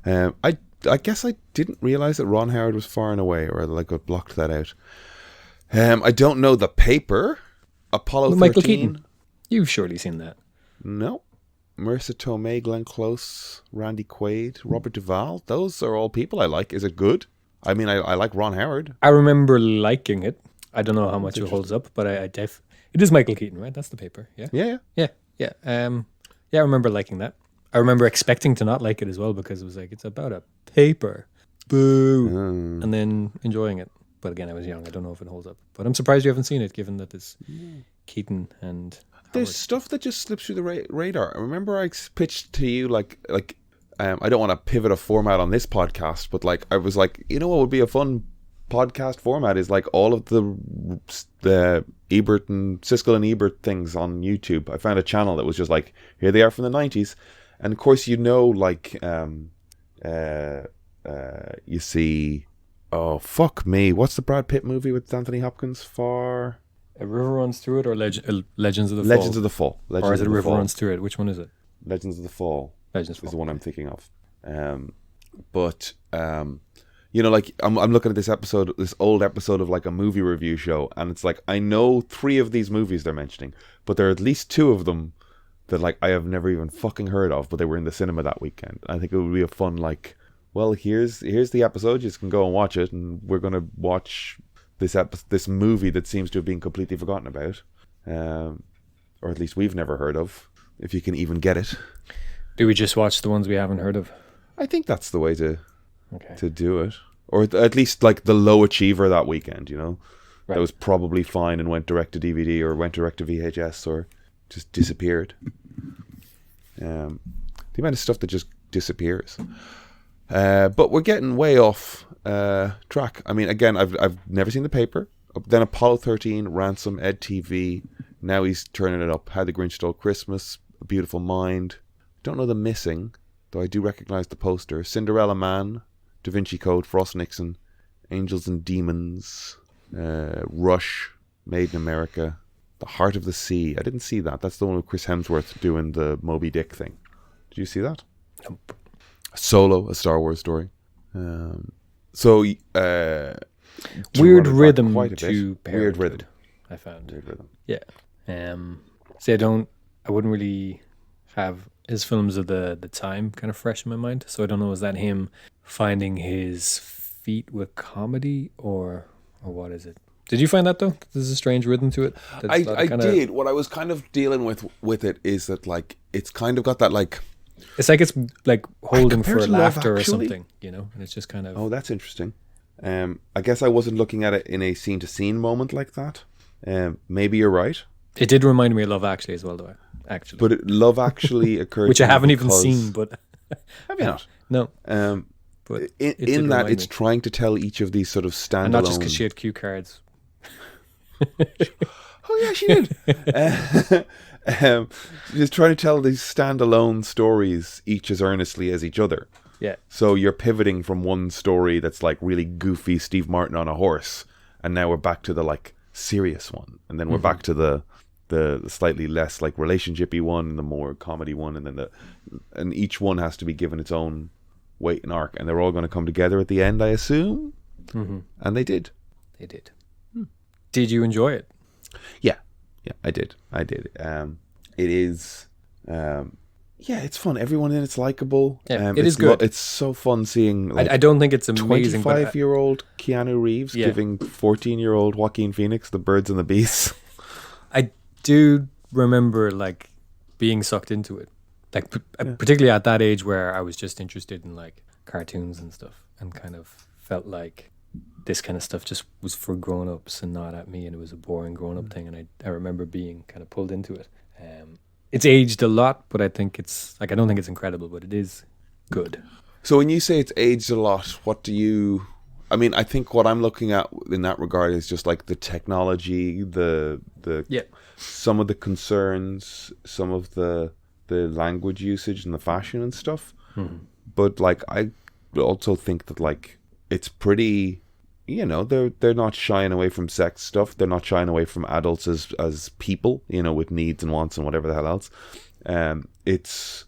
A: I guess I didn't realize that Ron Howard was Far and Away, or like I blocked that out. I don't know The Paper, Apollo 13.
B: Michael Keaton. You've surely seen that.
A: No. Marissa Tomei, Glenn Close, Randy Quaid, Robert Duvall. Those are all people I like. Is it good? I mean, I like Ron Howard.
B: I remember liking it. I don't know how much it holds up, but it is Michael Keaton, right? That's The Paper. Yeah. Yeah. I remember liking that. I remember expecting to not like it as well because it was like, it's about a paper. Boo. And then enjoying it. But again, I was young. I don't know if it holds up. But I'm surprised you haven't seen it, given that there's Keaton and
A: There's
B: Howard.
A: stuff that just slips through the radar. I remember I pitched to you I don't want to pivot a format on this podcast, but like I was like, what would be a fun podcast format is like all of the Ebert and Siskel and Ebert things on YouTube. I found a channel that was just like, here they are from the 90s. And of course, you see, oh, fuck me. What's the Brad Pitt movie with Anthony Hopkins for?
B: A River Runs Through It or Legends of the Fall?
A: Legends of the Fall.
B: Or is it A River Runs Through It? Which one is it?
A: Legends of the Fall.
B: Legends of the Fall.
A: Is the one I'm thinking of. I'm looking at this old episode of like a movie review show, and it's like, I know 3 of these movies they're mentioning, but there are at least 2 of them that like I have never even fucking heard of, but they were in the cinema that weekend. I think it would be a fun here's the episode, you can go and watch it, and we're gonna watch this movie that seems to have been completely forgotten about, or at least we've never heard of, if you can even get it.
B: Do we just watch the ones we haven't heard of?
A: I think that's the way to
B: Okay.
A: do it. Or at least like the low achiever that weekend,
B: Right.
A: That was probably fine and went direct to DVD or went direct to VHS or just disappeared. The amount of stuff that just disappears. But we're getting way off track. I mean, again, I've never seen The Paper. Then Apollo 13, Ransom, Ed TV. Now he's turning it up. How the Grinch Stole Christmas, A Beautiful Mind. Don't know The Missing, though I do recognize the poster. Cinderella Man, Da Vinci Code, Frost Nixon, Angels and Demons, Rush, Made in America, The Heart of the Sea. I didn't see that. That's the one with Chris Hemsworth doing the Moby Dick thing. Did you see that?
B: Nope.
A: Solo, A Star Wars Story.
B: Weird rhythm to Parenthood,
A: Weird rhythm.
B: I found.
A: Weird rhythm.
B: Yeah. See, I wouldn't really have his films of the time kind of fresh in my mind. So I don't know, is that him finding his feet with comedy or what is it? Did you find that though? There's a strange rhythm to it.
A: I did. What I was kind of dealing with it is that like it's kind of got that like
B: it's like holding for
A: compared to Love
B: laughter or
A: Actually?
B: something, and it's just kind of
A: Oh, that's interesting. I guess I wasn't looking at it in a scene to scene moment like that. Maybe you're right.
B: It did remind me of Love Actually as well, though. Actually,
A: But Love Actually occurred
B: which I
A: to me
B: haven't even
A: because-
B: seen, but
A: Have you not?
B: no.
A: In
B: But it
A: that,
B: did remind
A: it's
B: me.
A: trying to tell each of these sort of standalone.
B: And not just because she had cue cards.
A: Oh yeah, she did. Just trying to tell these standalone stories, each as earnestly as each other.
B: Yeah.
A: So you're pivoting from one story that's like really goofy Steve Martin on a horse, and now we're back to the like serious one, and then we're back to the slightly less like relationshipy one, and the more comedy one, and then and each one has to be given its own weight and arc, and they're all going to come together at the end, I assume. And they did.
B: They did. Did you enjoy it?
A: Yeah, I did. It is. Yeah, it's fun. Everyone in it's likable.
B: Yeah, it is good.
A: It's so fun seeing. Like,
B: I don't think it's amazing.
A: 25-year-old Keanu Reeves giving 14-year-old Joaquin Phoenix The Birds and the Beasts.
B: I do remember like being sucked into it, like particularly at that age where I was just interested in like cartoons and stuff, and kind of felt like this kind of stuff just was for grown-ups and not at me, and it was a boring grown-up thing, and I remember being kind of pulled into it. It's aged a lot, but I think it's like, I don't think it's incredible, but it is good.
A: So when you say it's aged a lot, what do you... I mean, I think what I'm looking at in that regard is just like the technology, the some of the concerns, some of the language usage and the fashion and stuff. But like, I also think that like it's pretty... they're not shying away from sex stuff. They're not shying away from adults as people, with needs and wants and whatever the hell else. It's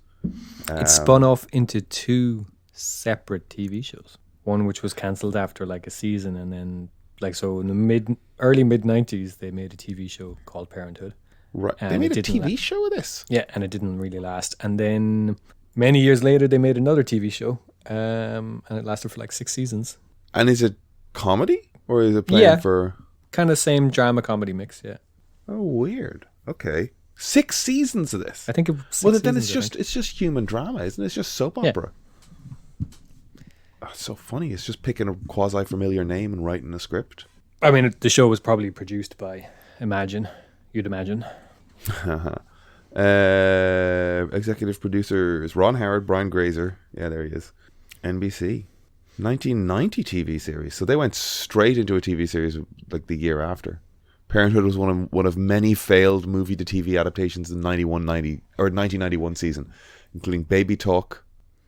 B: spun off into two separate TV shows. One which was cancelled after like a season, and then like so in the early mid 90s they made a TV show called Parenthood.
A: Right. They made a TV show of this.
B: Yeah, and it didn't really last. And then many years later they made another TV show, and it lasted for like 6 seasons.
A: And is it comedy or is it playing for
B: kind of same drama comedy mix? Yeah.
A: Oh, weird. Okay, 6 seasons of this.
B: I think
A: then it's just human drama, isn't it? It's just soap opera. Oh, it's so funny. It's just picking a quasi familiar name and writing a script.
B: I mean, the show was probably produced by Imagine. You'd imagine.
A: Executive producer is Ron Howard, Brian Grazer. Yeah, there he is. NBC. 1990 TV series. So they went straight into a TV series like the year after. Parenthood was one of many failed movie to TV adaptations in 1991 season, including Baby Talk,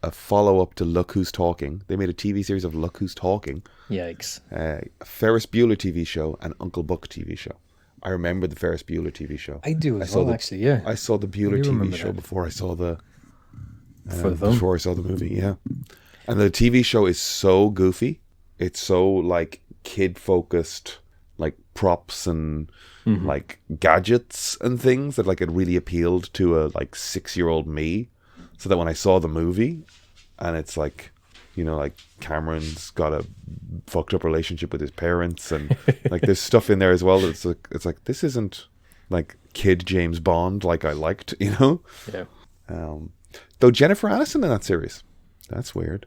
A: a follow-up to Look Who's Talking. They made a TV series of Look Who's Talking.
B: Yikes.
A: A Ferris Bueller TV show and Uncle Buck TV show. I remember the Ferris Bueller TV show.
B: I do as well, actually, yeah.
A: I saw the Bueller TV show before I saw the movie, yeah. And the TV show is so goofy. It's so like kid-focused, like props and like gadgets and things that like it really appealed to a like 6-year-old me. So that when I saw the movie, and it's like, like Cameron's got a fucked up relationship with his parents, and like there's stuff in there as well. It's like this isn't like kid James Bond like I liked,
B: Yeah.
A: Though Jennifer Aniston in that series. That's weird.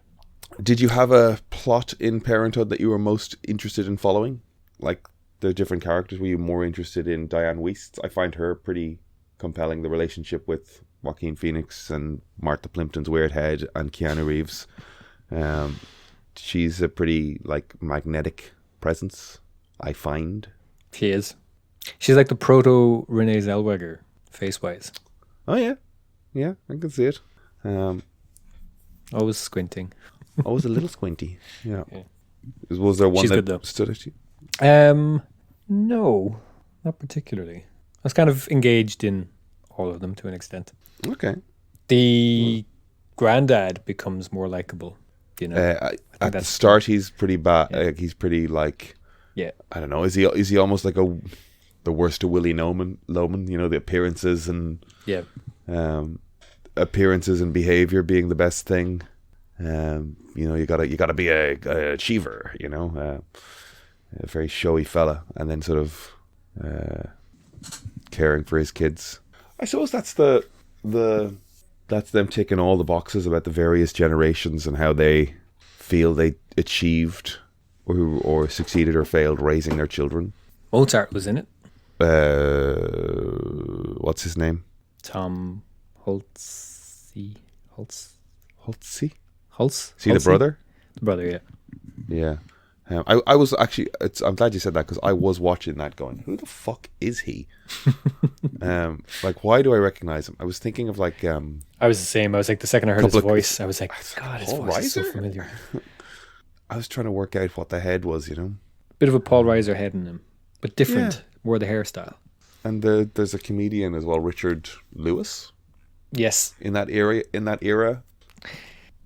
A: Did you have a plot in Parenthood that you were most interested in following? Like the different characters, were you more interested in Diane Wiest? I find her pretty compelling, the relationship with Joaquin Phoenix and Martha Plimpton's weird head and Keanu Reeves. She's a pretty like magnetic presence, I find.
B: She is. She's like the proto Renee Zellweger, face-wise.
A: Oh yeah, I can see it.
B: Always squinting.
A: Always a little squinty. Yeah. Was there one
B: She's
A: that
B: good, though.
A: stood out to you?
B: No, not particularly. I was kind of engaged in all of them to an extent.
A: Okay.
B: The granddad becomes more likable, you know.
A: At the start, he's pretty bad.
B: Yeah.
A: He's pretty like.
B: Yeah.
A: I don't know. Is he almost like the worst of Willie Loman? You know, the appearances and appearances and behavior being the best thing. You know, you gotta be a achiever. You know, a very showy fella, and then sort of caring for his kids. I suppose that's that's them ticking all the boxes about the various generations and how they feel they achieved or succeeded or failed raising their children.
B: Mozart was in it.
A: What's his name?
B: Tom Holtze.
A: Holtze?
B: Holtz?
A: See the brother?
B: The brother, yeah.
A: Yeah. I was actually. I'm glad you said that because I was watching that, going, "Who the fuck is he?" Like, why do I recognize him? I was thinking of like.
B: I was the same. I was like, the second I heard his voice, I was like, God, his
A: Paul
B: voice is so
A: Reiser?
B: familiar.
A: I was trying to work out what the head was, you know.
B: Bit of a Paul Reiser head in him, but different. More the hairstyle.
A: And there's a comedian as well, Richard Lewis.
B: Yes.
A: In that era.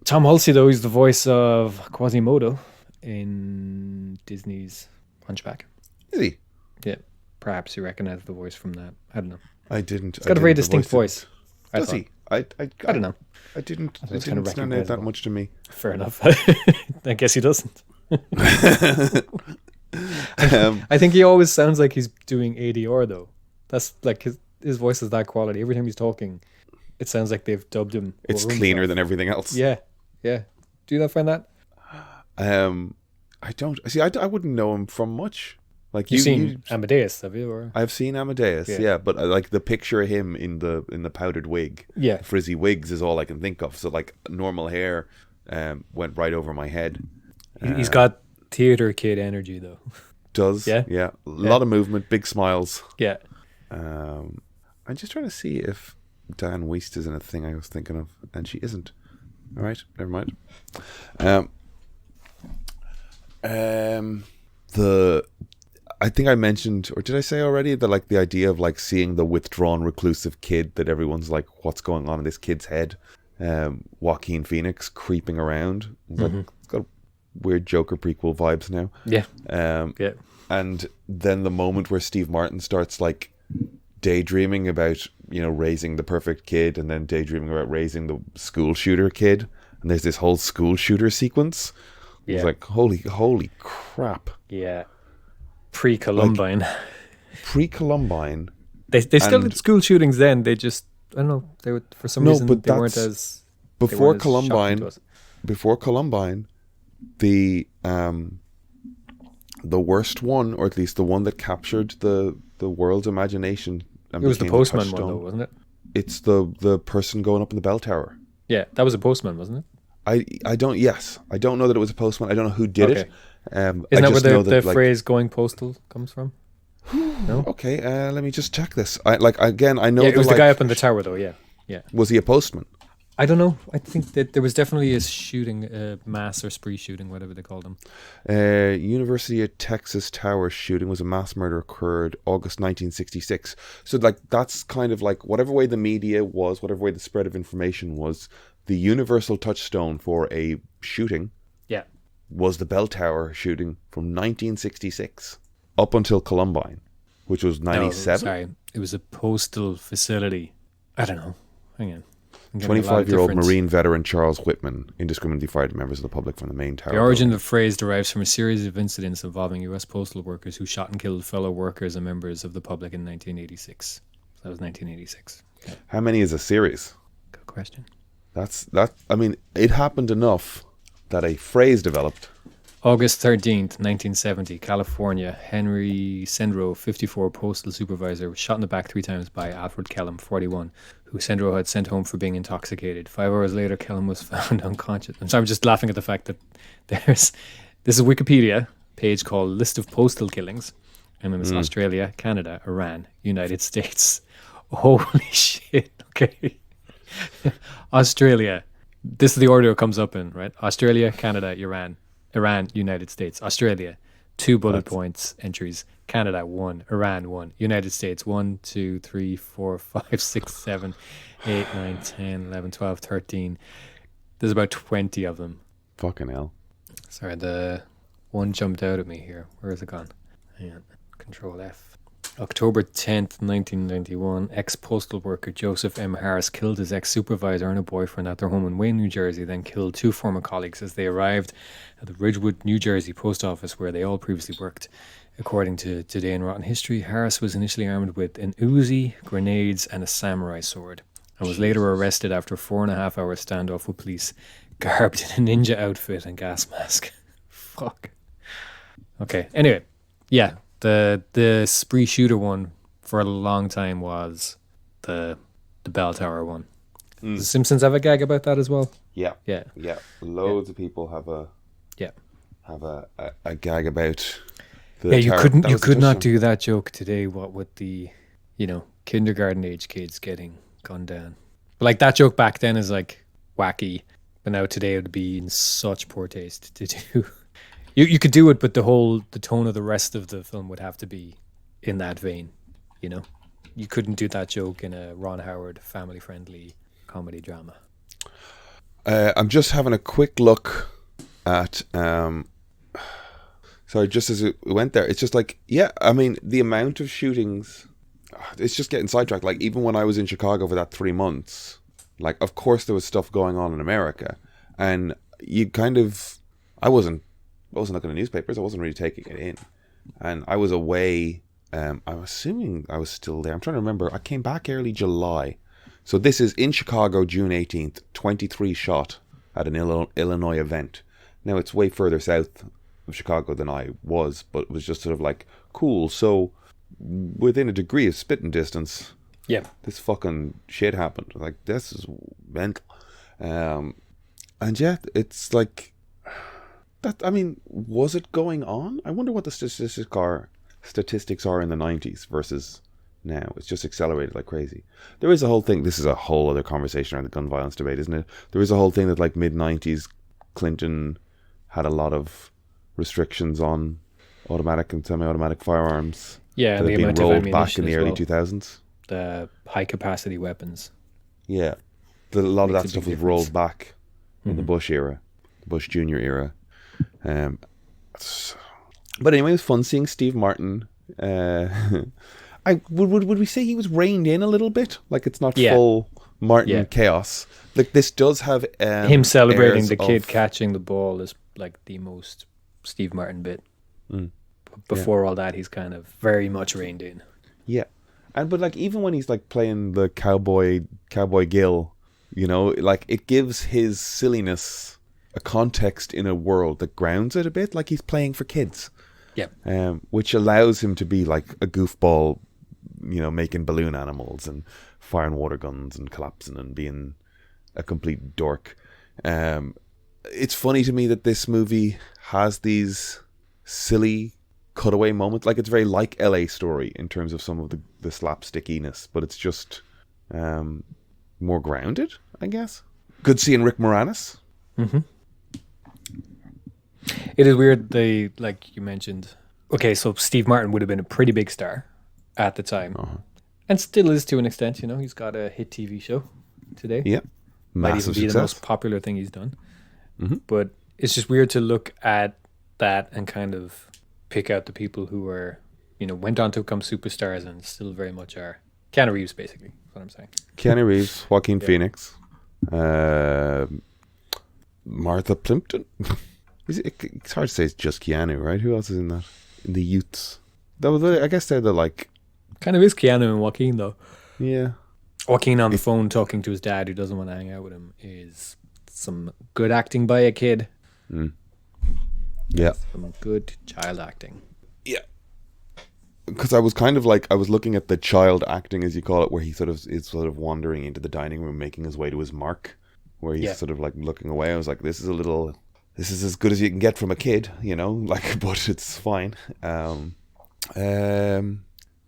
B: Tom Hulce, though, is the voice of Quasimodo in Disney's Hunchback.
A: Is he?
B: Yeah. Perhaps you recognize the voice from that. I don't know.
A: I didn't.
B: It's got a very distinct voice.
A: Does he? I
B: don't know.
A: It didn't
B: kind of
A: stand out that much to me.
B: Fair enough. I guess he doesn't. I think he always sounds like he's doing ADR, though. That's like his voice is that quality. Every time he's talking, it sounds like they've dubbed him.
A: It's cleaner than everything else.
B: Yeah. Do you not find that?
A: I don't. See, I wouldn't know him from much. Like
B: you've seen Amadeus, have you? Or?
A: I've seen Amadeus, yeah, but like the picture of him in the powdered wig, frizzy wigs is all I can think of. So like normal hair went right over my head.
B: He's got theater kid energy, though.
A: Does yeah, a lot of movement, big smiles.
B: Yeah.
A: I'm just trying to see if Diane Wiest is in a thing I was thinking of, and she isn't. All right, never mind. I think I mentioned, or did I say already, that like the idea of like seeing the withdrawn, reclusive kid that everyone's like, what's going on in this kid's head? Joaquin Phoenix creeping around. It's got weird Joker prequel vibes now.
B: Yeah.
A: And then the moment where Steve Martin starts like daydreaming about, you know, raising the perfect kid, and then daydreaming about raising the school shooter kid, and there's this whole school shooter sequence.
B: Yeah.
A: It's like holy crap.
B: Yeah. Pre-Columbine.
A: Like, pre-Columbine.
B: They still did school shootings then. They just, I don't know, they would, for some reason they weren't as
A: before Columbine. Before Columbine, the worst one, or at least the one that captured the world's imagination. And
B: it was the Postman one, though, wasn't it?
A: It's the person going up in the bell tower.
B: Yeah, that was a Postman, wasn't it?
A: I don't know that it was a postman. I don't know who did it.
B: Isn't that where the phrase "going postal" comes from? No. Okay,
A: let me just check this. I know.
B: It was the guy up in the tower, though. Yeah.
A: Was he a postman?
B: I don't know. I think that there was definitely a shooting, mass or spree shooting, whatever they called them.
A: University of Texas Tower shooting was a mass murder occurred August 1966. So like that's kind of like whatever way the media was, whatever way the spread of information was, the universal touchstone for a shooting was the bell tower shooting from 1966 up until Columbine, which was 97.
B: No, sorry, it was a postal facility. I don't know. Hang on.
A: 25-year-old Marine veteran Charles Whitman indiscriminately fired members of the public from the main tower.
B: The origin of the phrase derives from a series of incidents involving U.S. postal workers who shot and killed fellow workers and members of the public in 1986. So that was 1986. Okay.
A: How many is a series?
B: Good question.
A: I mean, it happened enough that a phrase developed.
B: August 13th, 1970, California. Henry Sendro, 54, postal supervisor, was shot in the back 3 times by Alfred Kellum, 41, who Sendro had sent home for being intoxicated. 5 hours later, Kellum was found unconscious. I'm sorry, I'm just laughing at the fact that this is a Wikipedia page called List of Postal Killings. And then it's Australia, Canada, Iran, United States. Holy shit. Okay. Australia. This is the order it comes up in, right? Australia, Canada, Iran, United States. Australia, 2 bullet points entries. Canada, 1. Iran, 1. United States, 1, 2, 3, 4, 5, 6, 7, 8, 9, 10, 11, 12, 13. There's about 20 of them.
A: Fucking hell.
B: Sorry, the one jumped out at me here. Where is it gone? Hang on. Control F. October 10th, 1991, ex-postal worker Joseph M. Harris killed his ex-supervisor and a boyfriend at their home in Wayne, New Jersey, then killed 2 former colleagues as they arrived at the Ridgewood, New Jersey post office where they all previously worked. According to Today in Rotten History, Harris was initially armed with an Uzi, grenades, and a samurai sword, and was later arrested after a 4.5-hour standoff with police, garbed in a ninja outfit and gas mask. Fuck. Okay, anyway, yeah. The spree shooter one for a long time was the bell tower one. The Simpsons have a gag about that as well.
A: Yeah. Loads of people have a gag about the tower.
B: You could not do that joke today. What with the kindergarten age kids getting gunned down, but like that joke back then is like wacky, but now today it would be in such poor taste to do. You could do it, but the tone of the rest of the film would have to be in that vein, You couldn't do that joke in a Ron Howard family-friendly comedy drama.
A: I'm just having a quick look at... sorry, just as it went there, it's just like, yeah, I mean, the amount of shootings... It's just getting sidetracked. Like, even when I was in Chicago for that 3 months, like, of course there was stuff going on in America, and you kind of... I wasn't looking at newspapers. I wasn't really taking it in. And I was away. I'm assuming I was still there. I'm trying to remember. I came back early July. So this is in Chicago, June 18th, 23 shot at an Illinois event. Now, it's way further south of Chicago than I was, but it was just sort of like, cool. So within a degree of spitting distance, this fucking shit happened. Like, this is mental. And yeah, it's like... That, I mean, was it going on? I wonder what the statistics are in the 90s versus now. It's just accelerated like crazy. There is a whole thing, this is a whole other conversation around the gun violence debate, isn't it? There is a whole thing that like mid-90s, Clinton had a lot of restrictions on automatic and semi-automatic firearms.
B: Yeah,
A: that
B: the
A: had been
B: amount of
A: rolled back
B: ammunition
A: in the
B: as
A: early
B: well.
A: 2000s.
B: The high-capacity weapons.
A: Yeah. A lot of that
B: Makes a
A: stuff
B: big
A: was rolled
B: difference.
A: back in the Bush era, the Bush Jr. era. But anyway, it was fun seeing Steve Martin. Would we say he was reined in a little bit? Like, it's not full Martin chaos. Like, this does have
B: him celebrating
A: airs
B: the kid
A: of...
B: catching the ball is like the most Steve Martin bit. Before all that, he's kind of very much reined in.
A: Yeah, but like even when he's like playing the cowboy Gil, like it gives his silliness a context in a world that grounds it a bit, like he's playing for kids.
B: Yeah.
A: Which allows him to be like a goofball, making balloon animals and firing water guns and collapsing and being a complete dork. It's funny to me that this movie has these silly cutaway moments. Like, it's very like LA Story in terms of some of the slapstickiness, but it's just more grounded, I guess. Good seeing Rick Moranis.
B: Mm-hmm. It is weird, like you mentioned. Okay, so Steve Martin would have been a pretty big star at the time. And still is to an extent, He's got a hit TV show today.
A: Yeah.
B: Might
A: Massive
B: even be
A: success.
B: the most popular thing he's done. But it's just weird to look at that and kind of pick out the people who are, went on to become superstars and still very much are. Keanu Reeves, basically, is what I'm saying.
A: Keanu Reeves, Joaquin Phoenix, Martha Plimpton. It's hard to say it's just Keanu, right? Who else is in that? In the youths. I guess they're the like...
B: Kind of is Keanu and Joaquin, though.
A: Yeah.
B: Joaquin on the phone talking to his dad who doesn't want to hang out with him is some good acting by a kid.
A: Yeah.
B: Some good child acting.
A: Yeah. Because I was kind of like, I was looking at the child acting, as you call it, where he is sort of wandering into the dining room, making his way to his mark, where he's sort of like looking away. I was like, this is as good as you can get from a kid, you know, like, but it's fine.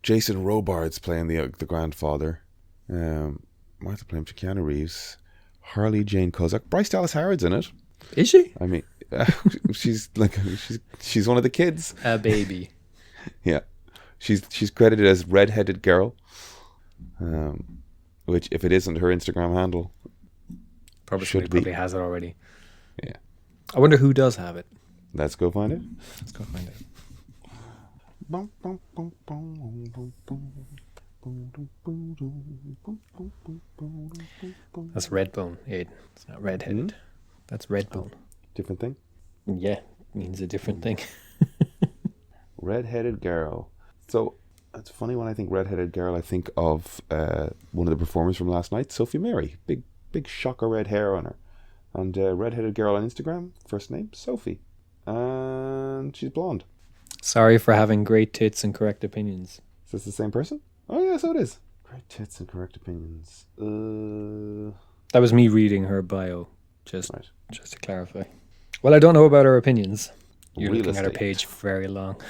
A: Jason Robards playing the grandfather. Martha playing Keanu Reeves. Harley Jane Kozak. Bryce Dallas Howard's in it.
B: Is she?
A: I mean, she's one of the kids.
B: A baby.
A: Yeah. She's credited as redheaded girl, which if it isn't her Instagram handle,
B: probably has it already.
A: Yeah.
B: I wonder who does have it.
A: Let's go find it.
B: That's Redbone, Aidan. It's not redheaded. That's Redbone.
A: Different thing?
B: Yeah, means a different thing.
A: Redheaded girl. So it's funny, when I think redheaded girl, I think of one of the performers from last night, Sophie Mary. Big shocker red hair on her. And redheaded girl on Instagram, first name Sophie. And she's blonde.
B: Sorry for having great tits and correct opinions.
A: Is this the same person? Oh yeah, so it is. Great tits and correct opinions.
B: That was me reading her bio, just to clarify. Well, I don't know about her opinions. You're
A: Real
B: looking
A: estate.
B: at her page very long.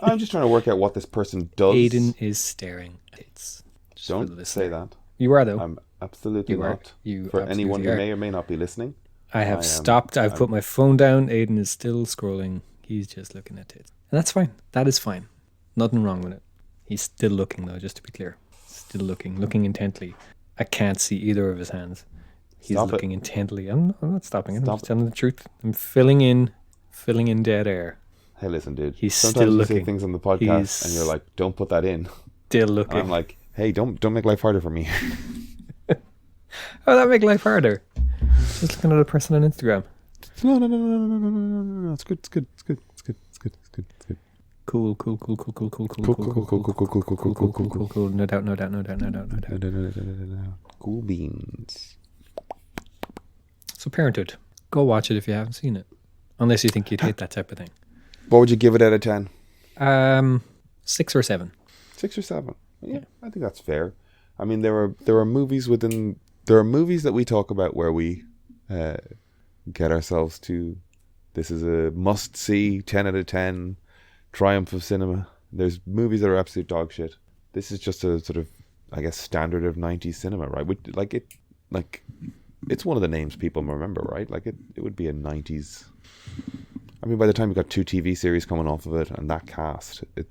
A: I'm just trying to work out what this person does.
B: Aidan is staring at it.
A: Don't say that.
B: You are, though.
A: I'm absolutely not. For
B: absolutely
A: anyone who
B: are.
A: may or may not be listening.
B: I have stopped. I've put my phone down. Aidan is still scrolling. He's just looking at it. And that's fine. That is fine. Nothing wrong with it. He's still looking, though, just to be clear. Still looking intently. I can't see either of his hands. He's looking intently. I'm not stopping. I'm just telling the truth. I'm filling in dead air.
A: Hey, listen, dude.
B: He's
A: Sometimes
B: still
A: you
B: looking.
A: say things on the podcast and you're like, don't put that in.
B: Still looking.
A: And I'm like, hey, don't make life harder for me.
B: How would that make life harder? Just looking at a person on Instagram.
A: No. It's good.
B: Cool. No doubt.
A: Cool beans.
B: So Parenthood. Go watch it if you haven't seen it. Unless you think you'd hate that type of thing.
A: What would you give it out of 10?
B: 6 or 7.
A: 6 or 7. Yeah, I think that's fair. I mean, there are movies that we talk about where we get ourselves to, this is a must see, 10 out of 10, triumph of cinema. There's movies that are absolute dog shit. This is just a sort of, I guess, standard of 90s cinema, right? It's one of the names people remember, right? Like it would be a 90s. I mean, by the time you've got 2 TV series coming off of it and that cast, do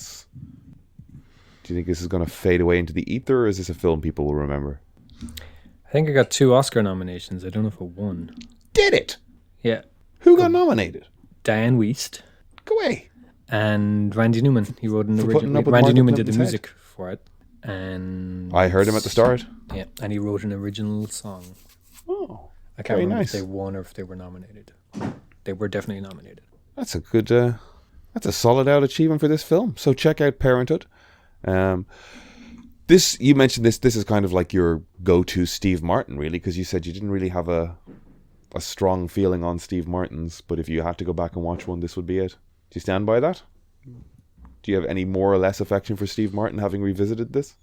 A: you think this is going to fade away into the ether, or is this a film people will remember?
B: I think I got 2 Oscar nominations. I don't know if it won.
A: Did it?
B: Yeah.
A: Who got nominated?
B: Diane Wiest.
A: Go away.
B: And Randy Newman. He wrote an original. Randy Newman did the music for it. And
A: I heard him at the start.
B: Yeah, and he wrote an original song.
A: Oh,
B: I can't remember if they won or if they were nominated. They were definitely nominated.
A: That's a good, that's a solid out achievement for this film. So check out Parenthood. You mentioned this is kind of like your go-to Steve Martin, really, because you said you didn't really have a strong feeling on Steve Martin's, but if you had to go back and watch one, this would be it. Do you stand by that? Do you have any more or less affection for Steve Martin having revisited this?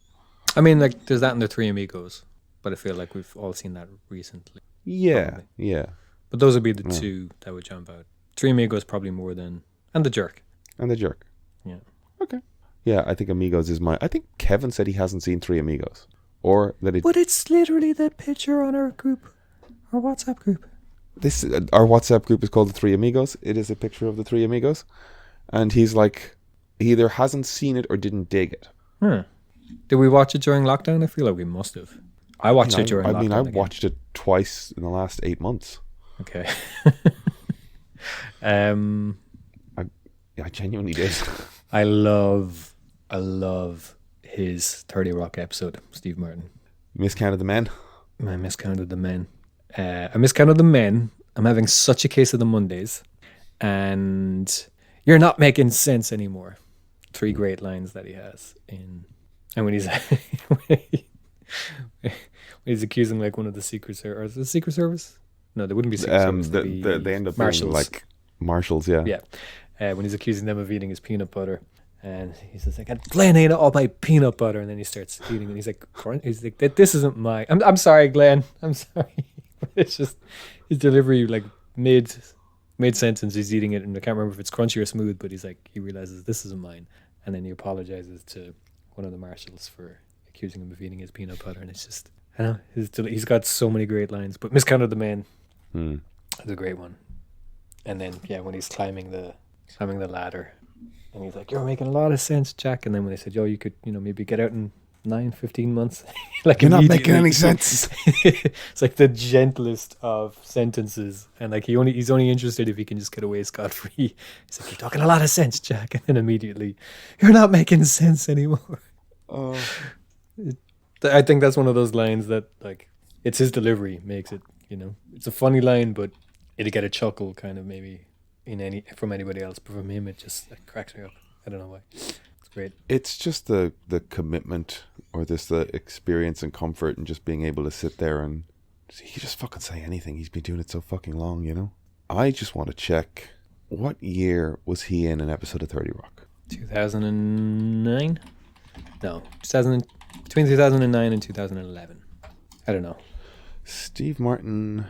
B: I mean, like, there's that in the Three Amigos, but I feel like we've all seen that recently.
A: Yeah,
B: probably.
A: Yeah.
B: But those would be the 2 that would jump out. Three Amigos probably more than... And The Jerk. Yeah.
A: Okay. Yeah, I think Amigos is I think Kevin said he hasn't seen Three Amigos. Or that
B: But it's literally that picture on our group. Our WhatsApp group.
A: Our WhatsApp group is called The Three Amigos. It is a picture of the Three Amigos. And he's like, he either hasn't seen it or didn't dig it.
B: Did we watch it during lockdown? I feel like we must have. I watched it during lockdown.
A: I watched it twice in the last 8 months.
B: Okay.
A: I genuinely did.
B: I love his 30 Rock episode, Steve Martin.
A: Miscounted the men?
B: I miscounted the men. I miscounted the men. I'm having such a case of the Mondays. And you're not making sense anymore. 3 great lines that he has in... And when he's... He's accusing like one of the Secret Service. Or is it the Secret Service? No, they wouldn't be Secret Service.
A: They end up
B: marshals.
A: being like marshals, yeah.
B: Yeah. When he's accusing them of eating his peanut butter. And he's just like, Glenn ate all my peanut butter. And then he starts eating and he's like, this isn't my... I'm sorry, Glenn. I'm sorry. It's just his delivery, like mid-sentence, he's eating it. And I can't remember if it's crunchy or smooth, but he's like, he realizes this isn't mine. And then he apologizes to one of the marshals for accusing him of eating his peanut butter. And it's just, I don't know, he's got so many great lines. But Miscounted the Man is a great one. And then, when he's climbing the ladder. And he's like, you're making a lot of sense, Jack. And then when they said, you could, maybe get out in 9-15 months. Like,
A: you're not making any sense.
B: It's like the gentlest of sentences. And like, he's only interested if he can just get away scot-free. He's like, you're talking a lot of sense, Jack. And then immediately, you're not making sense anymore. Oh. I think that's one of those lines that, like, it's his delivery makes it, it's a funny line, but it'll get a chuckle kind of maybe from anybody else, but from him it just cracks me up. I don't know why. It's great.
A: It's just the commitment, or the experience and comfort, and just being able to sit there and he can just fucking say anything. He's been doing it so fucking long, I just want to check, what year was he in an episode of 30 Rock?
B: 2009? No, between 2009 and 2011. I don't know.
A: Steve Martin,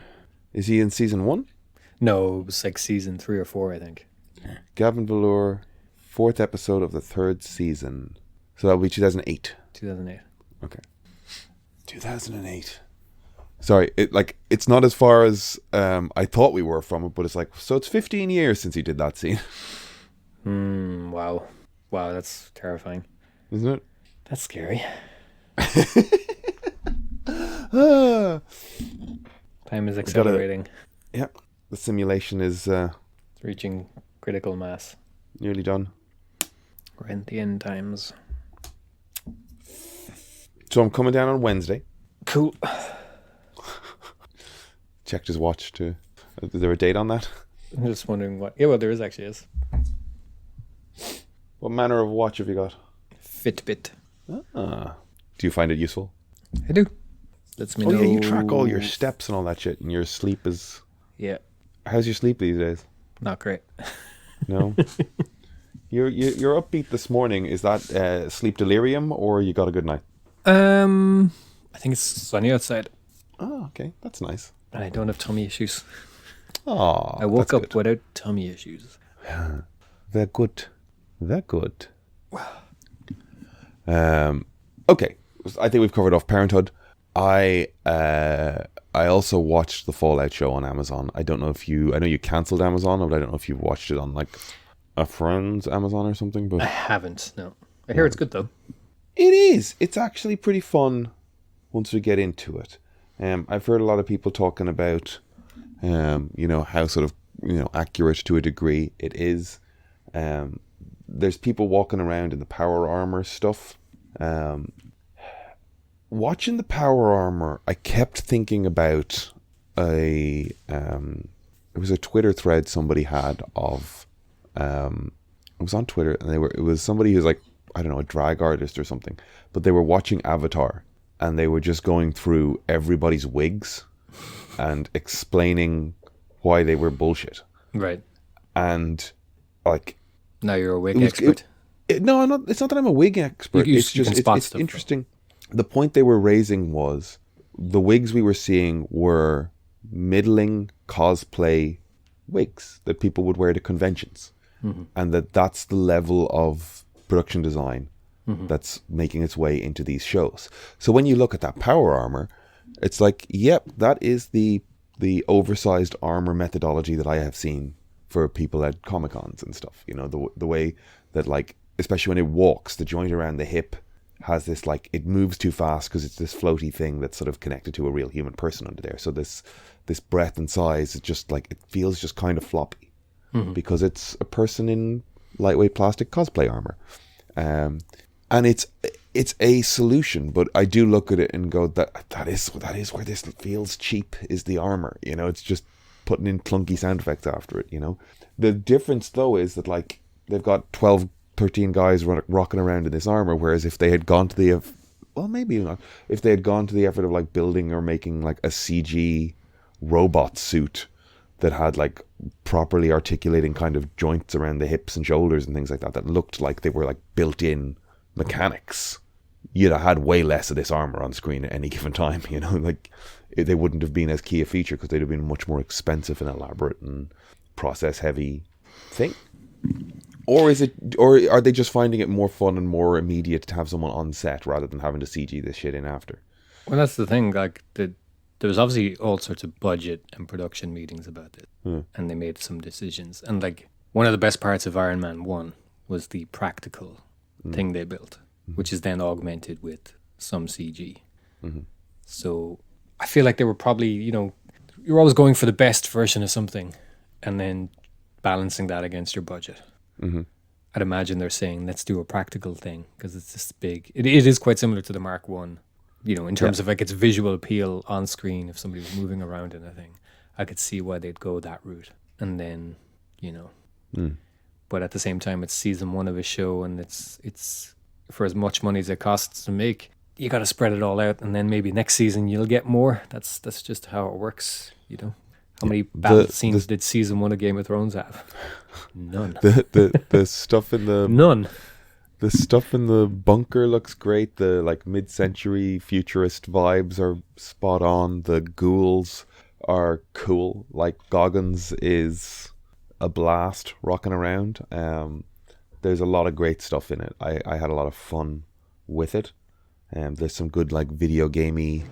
A: is he in season 1?
B: No, it was like season 3 or 4, I think.
A: Gavin Velour, 4th episode of the 3rd season. So that would be 2008.
B: 2008.
A: Okay. 2008. Sorry, it's not as far as I thought we were from it, but it's like, so it's 15 years since he did that scene.
B: Wow. Wow, that's terrifying.
A: Isn't it?
B: That's scary. Time is accelerating.
A: Yeah. The simulation is
B: reaching critical mass.
A: Nearly done.
B: We're in the end times.
A: So I'm coming down on Wednesday.
B: Cool.
A: Checked his watch too. Is there a date on that?
B: I'm just wondering what... Yeah, well, there is.
A: What manner of watch have you got?
B: Fitbit.
A: Do you find it useful?
B: I do. Lets me know...
A: Yeah, you track all your steps and all that shit, and your sleep is...
B: Yeah.
A: How's your sleep these days?
B: Not great.
A: No? You're upbeat this morning. Is that sleep delirium, or you got a good night?
B: I think it's sunny outside.
A: Oh, okay. That's nice.
B: And I don't have tummy issues.
A: Oh,
B: I woke up without tummy issues.
A: They're good. Okay. I think we've covered off Parenthood. I also watched the Fallout show on Amazon. I know you cancelled Amazon, but I don't know if you've watched it on like a friend's Amazon or something. But
B: I haven't, no. I hear it's good though.
A: It is. It's actually pretty fun once we get into it. I've heard a lot of people talking about, how sort of, accurate to a degree it is. There's people walking around in the power armor stuff. Watching the power armor, I kept thinking about it was a Twitter thread somebody had of, it was on Twitter, and it was somebody who's like, I don't know, a drag artist or something, but they were watching Avatar, and they were just going through everybody's wigs and explaining why they were bullshit.
B: Right.
A: And like,
B: now you're a wig expert.
A: No, I'm not. It's not that I'm a wig expert. It's interesting. The point they were raising was the wigs we were seeing were middling cosplay wigs that people would wear to conventions, and that's the level of production design that's making its way into these shows. So when you look at that power armor, it's like, yep, that is the oversized armor methodology that I have seen for people at Comic-Cons and stuff. The way that, like, especially when it walks, the joint around the hip has this, like, it moves too fast because it's this floaty thing that's sort of connected to a real human person under there. So this breadth and size, it just, like, it feels just kind of floppy because it's a person in lightweight plastic cosplay armor. And it's a solution, but I do look at it and go, that is where this feels cheap, is the armor. It's just putting in clunky sound effects after it. The difference though is that, like, they've got 12, 13 guys rocking around in this armor, whereas if they had gone to the well, maybe not. If they had gone to the effort of like building or making like a CG robot suit that had like properly articulating kind of joints around the hips and shoulders and things like that, that looked like they were like built-in mechanics, you'd have had way less of this armor on screen at any given time, you know, like they wouldn't have been as key a feature because they'd have been much more expensive and elaborate and process heavy thing. Or are they just finding it more fun and more immediate to have someone on set rather than having to CG this shit in after?
B: Well, that's the thing, like there was obviously all sorts of budget and production meetings about it, and they made some decisions. And like one of the best parts of Iron Man 1 was the practical thing they built, which is then augmented with some CG. So I feel like they were probably, you know, you're always going for the best version of something and then balancing that against your budget. I'd imagine they're saying, let's do a practical thing because it's this big. It is quite similar to the Mark 1. You know, in terms of like its visual appeal on screen, if somebody was moving around in a thing, I could see why they'd go that route. And then, you know, but at the same time, it's season 1 of a show, and it's for as much money as it costs to make, you got to spread it all out, and then maybe next season you'll get more. That's just how it works, you know. How many battle scenes did season 1 of Game of Thrones have? None.
A: The stuff in the
B: none.
A: The stuff in the bunker looks great. The like mid-century futurist vibes are spot on. The ghouls are cool. Like Goggins is a blast rocking around. There's a lot of great stuff in it. I had a lot of fun with it. There's some good like video gamey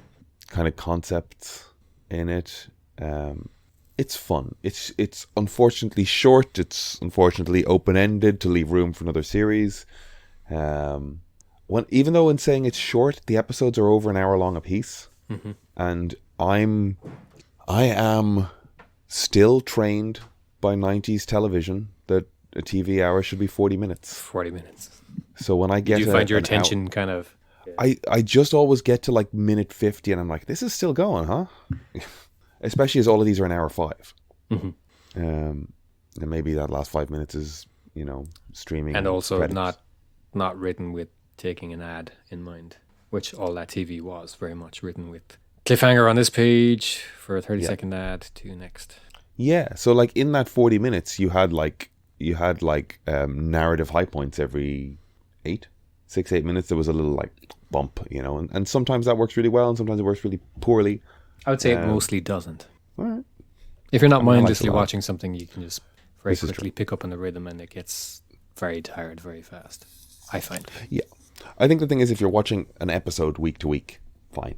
A: kind of concepts in it. It's fun. It's unfortunately short. It's unfortunately open-ended to leave room for another series. Even though in saying it's short, the episodes are over an hour long a piece, and I am still trained by 90s television that a TV hour should be 40 minutes.
B: 40 minutes.
A: So when I get,
B: you find your attention kind of?
A: I just always get to like minute 50, and I'm like, this is still going, huh? Especially as all of these are an hour 5. And maybe that last 5 minutes is, you know, streaming,
B: and also
A: credits.
B: Not written with taking an ad in mind, which all that TV was very much written with cliffhanger on this page for a 30-second ad to next.
A: Yeah, so like in that 40 minutes, you had narrative high points every 8 minutes. There was a little like bump, you know, and sometimes that works really well, and sometimes it works really poorly.
B: I would say it mostly doesn't.
A: All right.
B: If you're not mindlessly watching something, you can just very quickly pick up on the rhythm, and it gets very tired very fast, I find.
A: Yeah. I think the thing is, if you're watching an episode week to week, fine.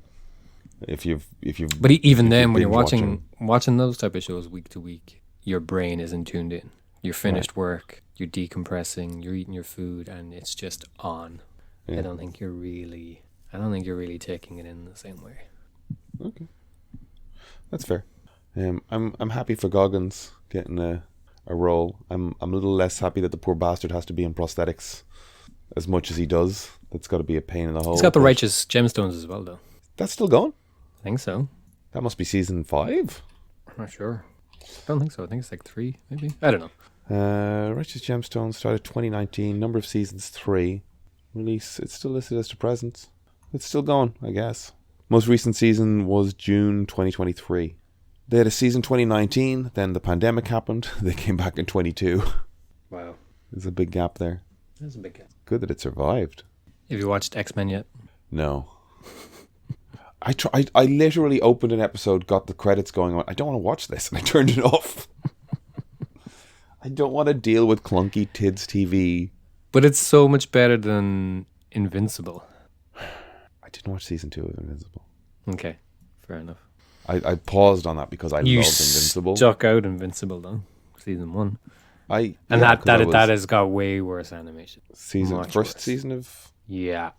B: But even then, when you're watching those type of shows week to week, your brain isn't tuned in. You're finished work, you're decompressing, you're eating your food, and it's just on. Yeah. I don't think you're really taking it in the same way.
A: Okay, that's fair. I'm happy for Goggins getting a role. I'm a little less happy that the poor bastard has to be in prosthetics as much as he does. That's got to be a pain in the hole.
B: He's got the righteous gemstones as well, though.
A: That's still going?
B: I think so.
A: That must be season 5.
B: I'm not sure. I don't think so. I think it's like 3, maybe. I don't know.
A: Righteous Gemstones started 2019. Number of seasons 3. Release, it's still listed as to present. It's still going, I guess. Most recent season was June 2023. They had a season 2019, then the pandemic happened. They came back in 22.
B: Wow.
A: There's a big gap there.
B: There's a big gap.
A: Good that it survived.
B: Have you watched X-Men yet?
A: No. I literally opened an episode, got the credits going on. I don't want to watch this, and I turned it off. I don't want to deal with clunky Tids TV.
B: But it's so much better than Invincible.
A: I didn't watch season 2 of Invincible.
B: Okay, fair enough.
A: I paused on that because I loved Invincible.
B: You stuck out Invincible though, season 1. That has got way worse animation.
A: First season of.
B: Yeah.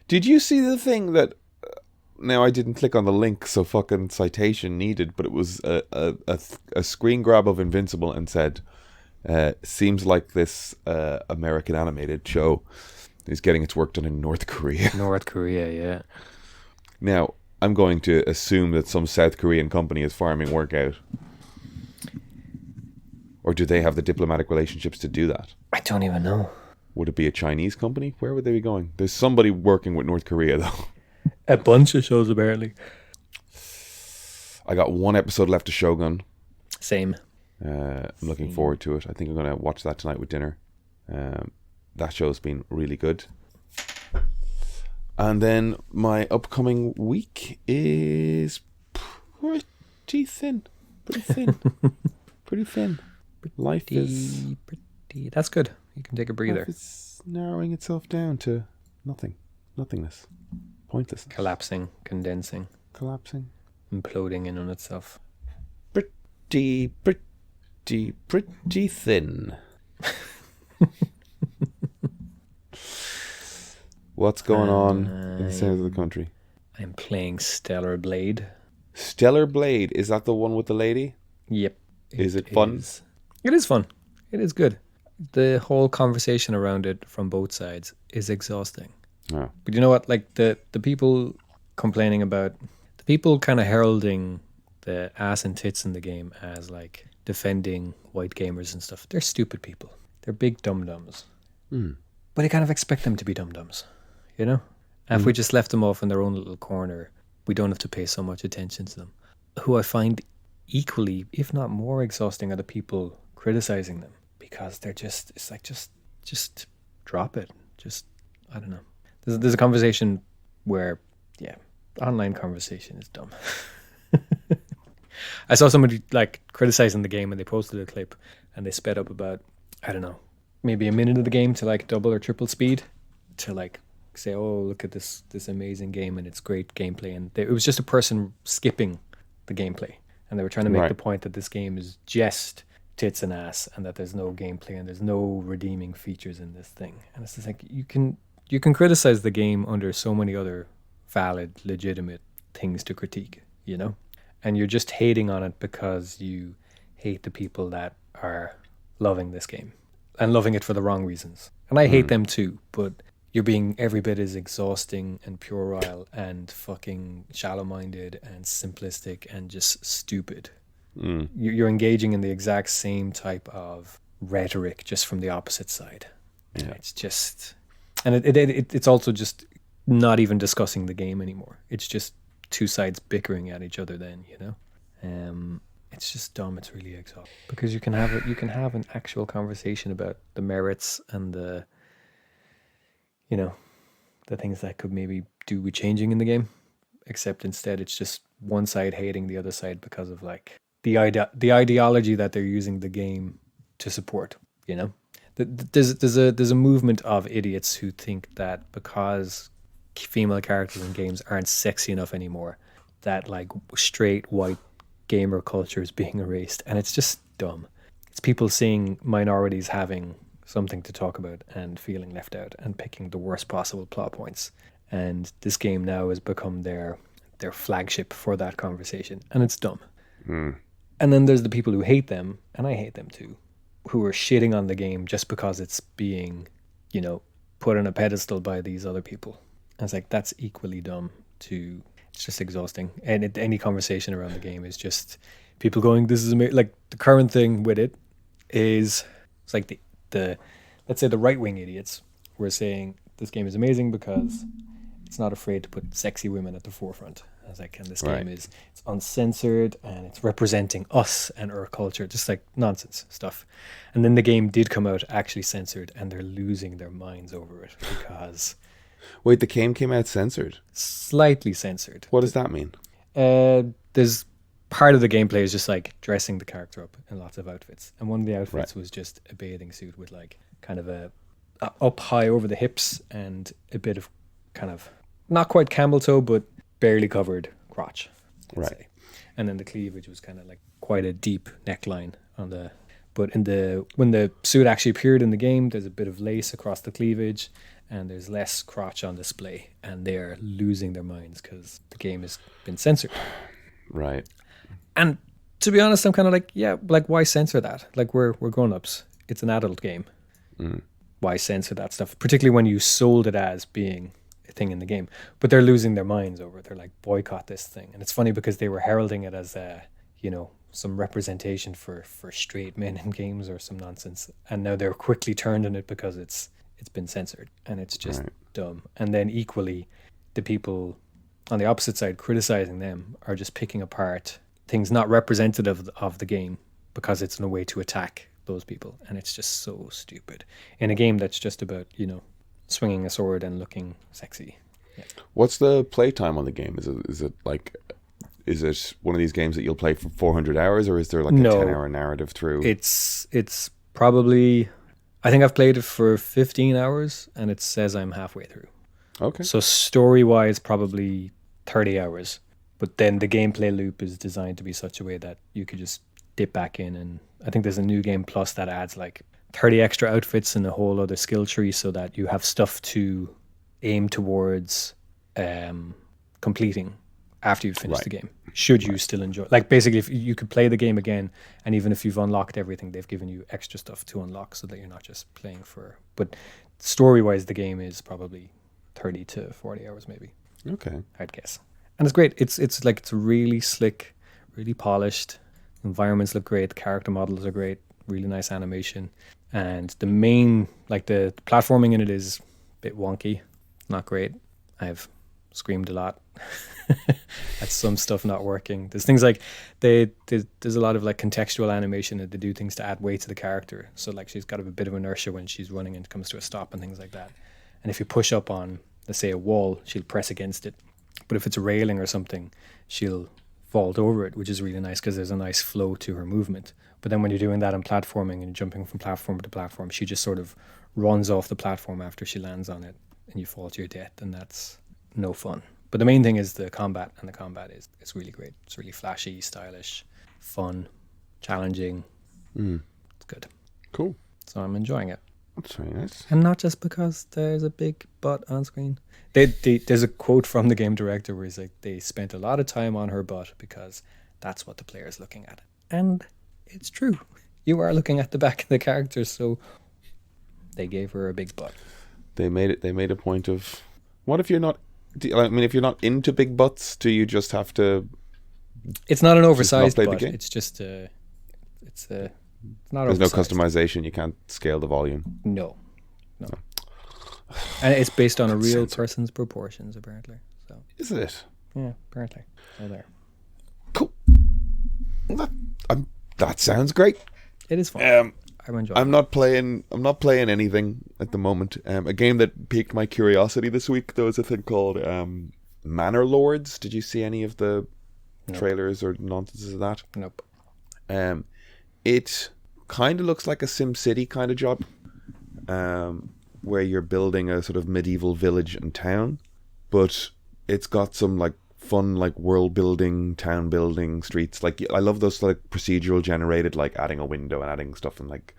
A: Did you see the thing that? Now I didn't click on the link, so fucking citation needed. But it was a screen grab of Invincible and said, "Seems like this American animated show is getting its work done in North Korea."
B: North Korea, yeah.
A: Now I'm going to assume that some South Korean company is farming work out. Or do they have the diplomatic relationships to do that?
B: I don't even know.
A: Would it be a Chinese company? Where would they be going? There's somebody working with North Korea, though.
B: A bunch of shows, apparently.
A: I got one episode left of Shogun.
B: Same.
A: I'm looking forward to it. I think I'm going to watch that tonight with dinner. That show's been really good. And then my upcoming week is pretty thin. Pretty thin. Life is...
B: That's good. You can take a breather.
A: Life is narrowing itself down to nothingness. Pointlessness.
B: Collapsing, condensing.
A: Collapsing.
B: Imploding in on itself.
A: Pretty thin. What's going on in the center of the country?
B: I'm playing Stellar Blade.
A: Stellar Blade, is that the one with the lady?
B: Yep.
A: Is it fun?
B: It is fun. It is good. The whole conversation around it from both sides is exhausting.
A: Oh.
B: But you know what? Like the people complaining about, the people kind of heralding the ass and tits in the game as like defending white gamers and stuff. They're stupid people. They're big dum-dums. But you kind of expect them to be dum-dums, you know? And if we just left them off in their own little corner, we don't have to pay so much attention to them. Who I find equally, if not more exhausting, are the people criticizing them, because they're just, it's like, just drop it. Just, I don't know. There's a conversation where, yeah, online conversation is dumb. I saw somebody like criticizing the game, and they posted a clip, and they sped up about, I don't know, maybe a minute of the game to like double or triple speed to like say, oh, look at this amazing game and it's great gameplay. And it was just a person skipping the gameplay, and they were trying to make the point that this game is just tits and ass, and that there's no gameplay and there's no redeeming features in this thing. And it's just like, you can criticize the game under so many other valid, legitimate things to critique, you know? And you're just hating on it because you hate the people that are loving this game and loving it for the wrong reasons. And I hate them too, but you're being every bit as exhausting and puerile and fucking shallow-minded and simplistic and just stupid. You're engaging in the exact same type of rhetoric, just from the opposite side. Yeah. And it's just... And it's also just not even discussing the game anymore. It's just two sides bickering at each other then, you know? It's just dumb. It's really exhausting. Because you can have an actual conversation about the merits and the, you know, the things that could maybe do with changing in the game. Except instead it's just one side hating the other side because of like the ideology that they're using the game to support, you know? There's a movement of idiots who think that because female characters in games aren't sexy enough anymore, that like straight white gamer culture is being erased. And it's just dumb. It's people seeing minorities having something to talk about and feeling left out and picking the worst possible plot points. And this game now has become their flagship for that conversation. And it's dumb. And then there's the people who hate them, and I hate them too, who are shitting on the game just because it's being, you know, put on a pedestal by these other people. And it's like, that's equally dumb to... It's just exhausting. And any conversation around the game is just people going, this is amazing. Like, the current thing with it is, it's like the let's say the right-wing idiots were saying this game is amazing because it's not afraid to put sexy women at the forefront. I was like, and this game it's uncensored and it's representing us and our culture, just like nonsense stuff. And then the game did come out actually censored, and they're losing their minds over it because...
A: Wait, the game came out censored?
B: Slightly censored.
A: What does that mean?
B: There's part of the gameplay is just like dressing the character up in lots of outfits. And one of the outfits was just a bathing suit with like kind of a up high over the hips and a bit of kind of not quite camel toe, but barely covered crotch. Right. Say. And then the cleavage was kind of like quite a deep neckline on the... But when the suit actually appeared in the game, there's a bit of lace across the cleavage, and there's less crotch on display, and they're losing their minds because the game has been censored.
A: Right.
B: And to be honest, I'm kind of like, yeah, like why censor that? Like we're grown-ups. It's an adult game. Why censor that stuff? Particularly when you sold it as being a thing in the game. But they're losing their minds over it. They're like, boycott this thing. And it's funny because they were heralding it as you know, some representation for straight men in games or some nonsense. And now they're quickly turned on it because it's it's been censored, and it's just
A: Right.
B: dumb. And then equally, the people on the opposite side criticizing them are just picking apart things not representative of the game because it's in a way to attack those people, and it's just so stupid in a game that's just about, you know, swinging a sword and looking sexy. Yeah.
A: What's the playtime on the game? Is it one of these games that you'll play for 400 hours, or is there like a
B: No.
A: 10-hour narrative through?
B: It's probably, I think I've played it for 15 hours and it says I'm halfway through.
A: Okay.
B: So story-wise, probably 30 hours. But then the gameplay loop is designed to be such a way that you could just dip back in. And I think there's a new game plus that adds like 30 extra outfits and a whole other skill tree so that you have stuff to aim towards completing after you've finished the game. Should you still enjoy, like basically if you could play the game again, and even if you've unlocked everything, they've given you extra stuff to unlock so that you're not just playing for, but story-wise the game is probably 30 to 40 hours maybe.
A: Okay.
B: I'd guess. And it's great. It's like, it's really slick, really polished. Environments look great. The character models are great. Really nice animation. And the main, like the platforming in it is a bit wonky. Not great. I've screamed a lot at some stuff not working. There's things like there's a lot of like contextual animation that they do things to add weight to the character. So like she's got a bit of inertia when she's running and comes to a stop and things like that. And if you push up on, let's say, a wall, she'll press against it. But if it's a railing or something, she'll vault over it, which is really nice because there's a nice flow to her movement. But then when you're doing that on platforming and jumping from platform to platform, she just sort of runs off the platform after she lands on it and you fall to your death, and that's no fun. But the main thing is the combat, and the combat is it's really great. It's really flashy, stylish, fun, challenging. It's good.
A: Cool.
B: So I'm enjoying it.
A: That's very nice.
B: And not just because there's a big butt on screen. There's a quote from the game director where he's like, they spent a lot of time on her butt because that's what the player's looking at. And it's true. You are looking at the back of the character, so they gave her a big butt.
A: They made a point of, what if you're not, if you're not into big butts, do you just have to?
B: It's not an oversized
A: play the
B: butt.
A: game?
B: It's just it's not
A: There's no
B: oversized.
A: customization. You can't scale the volume.
B: No. And it's based on a real
A: Censored.
B: person's proportions, apparently. So
A: Is it?
B: yeah, apparently. They're there.
A: Cool. That sounds great.
B: It is fun. I'm enjoying
A: I'm not playing anything at the moment. A game that piqued my curiosity this week, there was a thing called Manor Lords. Did you see any of the trailers or nonsense of that?
B: Nope.
A: It kind of looks like a SimCity kind of job, where you're building a sort of medieval village and town, but it's got some like fun like world building, town building, streets. Like I love those like procedural generated, like adding a window and adding stuff, and like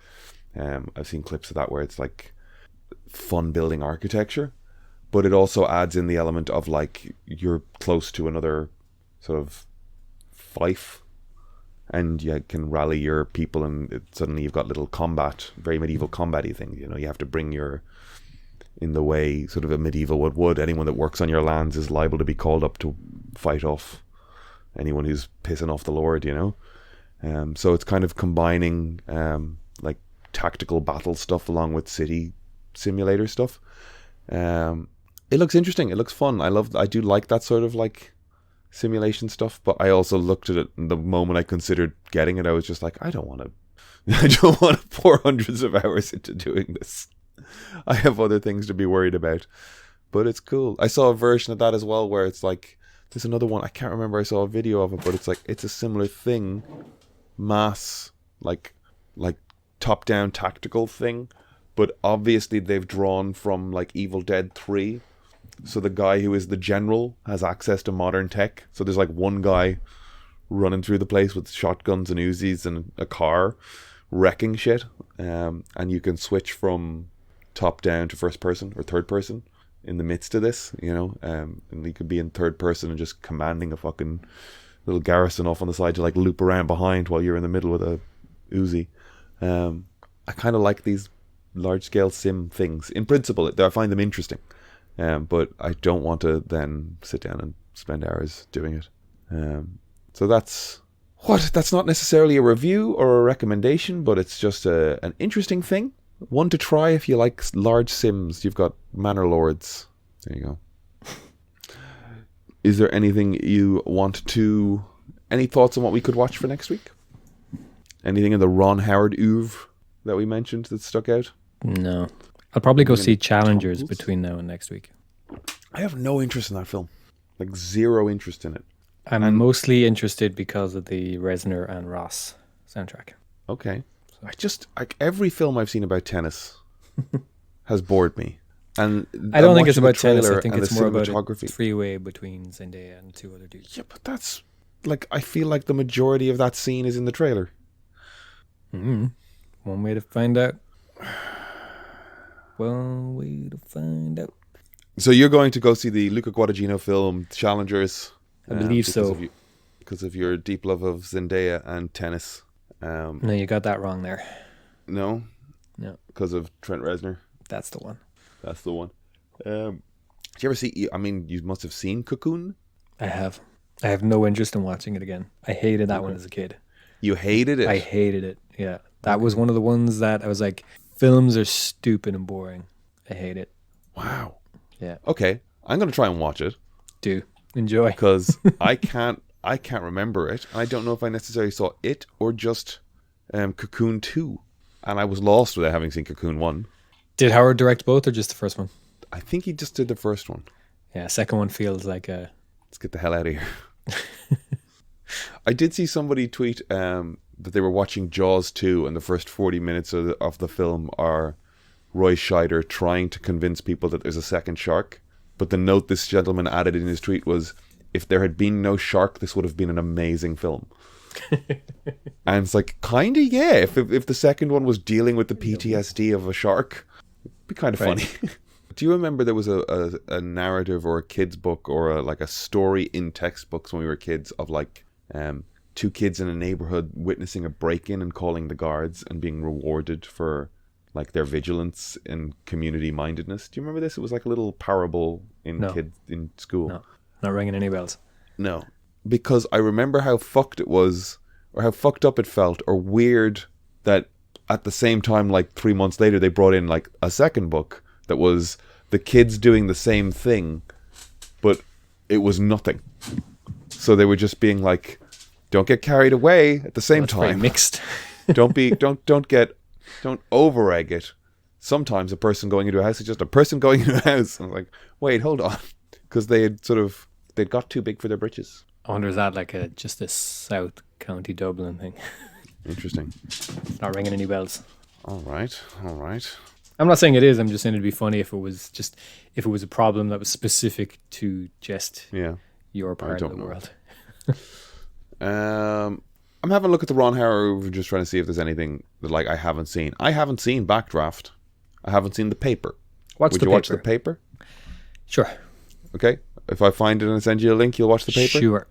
A: I've seen clips of that where it's like fun building architecture, but it also adds in the element of like you're close to another sort of fief, and you can rally your people, and suddenly you've got little combat, very medieval combat-y things. You know, you have to bring your, in the way sort of a medieval would. Anyone that works on your lands is liable to be called up to fight off anyone who's pissing off the Lord, you know. So it's kind of combining like tactical battle stuff along with city simulator stuff. It looks interesting. It looks fun. I do like that sort of like simulation stuff, but I also looked at it, and the moment I considered getting it, I was just like, I don't want to pour hundreds of hours into doing this. I have other things to be worried about. But it's cool. I saw a version of that as well where it's like, there's another one, I can't remember, I saw a video of it, but it's like, it's a similar thing, mass like top down tactical thing, but obviously they've drawn from like Evil Dead 3. So the guy who is the general has access to modern tech. So there's like one guy running through the place with shotguns and Uzis and a car wrecking shit. And you can switch from top down to first person or third person in the midst of this, you know. And you could be in third person and just commanding a fucking little garrison off on the side to like loop around behind while you're in the middle with a Uzi. I kind of like these large scale sim things. In principle, I find them interesting. But I don't want to then sit down and spend hours doing it. So that's not necessarily a review or a recommendation, but it's just an interesting thing. One to try if you like large sims. You've got Manor Lords. There you go. Is there anything you want to... Any thoughts on what we could watch for next week? Anything in the Ron Howard oeuvre that we mentioned that stuck out?
B: No. I'll probably go see Challengers between now and next week.
A: I have no interest in that film. Like, zero interest in it.
B: I'm mostly interested because of the Reznor and Ross soundtrack.
A: Okay. Every film I've seen about tennis has bored me. And
B: I don't think it's about tennis. I think
A: and
B: it's
A: the
B: more about a
A: cinematography.
B: freeway between Zendaya and two other dudes.
A: Yeah, but that's like, I feel like the majority of that scene is in the trailer.
B: Mm-hmm. One way to find out. One way to find out.
A: So you're going to go see the Luca Guadagnino film Challengers?
B: I believe so.
A: Because of your deep love of Zendaya and tennis.
B: No, you got that wrong there.
A: No?
B: No.
A: Because of Trent Reznor?
B: That's the one.
A: That's the one. Did you ever see... I mean, you must have seen Cocoon?
B: I have. I have no interest in watching it again. I hated that one as a kid.
A: You hated it?
B: I hated it, yeah. That was one of the ones that I was like, films are stupid and boring. I hate it.
A: Wow.
B: Yeah.
A: Okay, I'm going to try and watch it.
B: Do. Enjoy.
A: Because I can't remember it. I don't know if I necessarily saw it or just Cocoon 2. And I was lost without having seen Cocoon 1.
B: Did Howard direct both or just the first one?
A: I think he just did the first one.
B: Yeah, second one feels like a...
A: Let's get the hell out of here. I did see somebody tweet that they were watching Jaws 2 and the first 40 minutes of the film are Roy Scheider trying to convince people that there's a second shark. But the note this gentleman added in his tweet was, if there had been no shark, this would have been an amazing film. And it's like, kind of, yeah. If the second one was dealing with the PTSD of a shark, it'd be kind of funny. Do you remember there was a narrative or a kid's book or a story in textbooks when we were kids of like two kids in a neighborhood witnessing a break-in and calling the guards and being rewarded for like their vigilance and community mindedness? Do you remember this? It was like a little parable in kids in school.
B: No, not ringing any bells.
A: No, because I remember how fucked it was, or how fucked up it felt, or weird that at the same time, like 3 months later, they brought in like a second book that was the kids doing the same thing, but it was nothing. So they were just being like, don't get carried away at the same time.
B: Very mixed.
A: don't over-egg it. Sometimes a person going into a house is just a person going into a house. I was like, wait, hold on. Because they'd got too big for their britches.
B: I wonder, is that like just a South County Dublin thing?
A: Interesting.
B: It's not ringing any bells.
A: All right.
B: I'm not saying it is. I'm just saying it'd be funny if it was a problem that was specific to just your part of the world.
A: I'm having a look at the Ron Howard, just trying to see if there's anything that I haven't seen. I haven't seen Backdraft. I haven't seen The Paper. Would you watch The Paper?
B: Sure.
A: Okay. If I find it and send you a link, you'll watch The Paper?
B: Sure.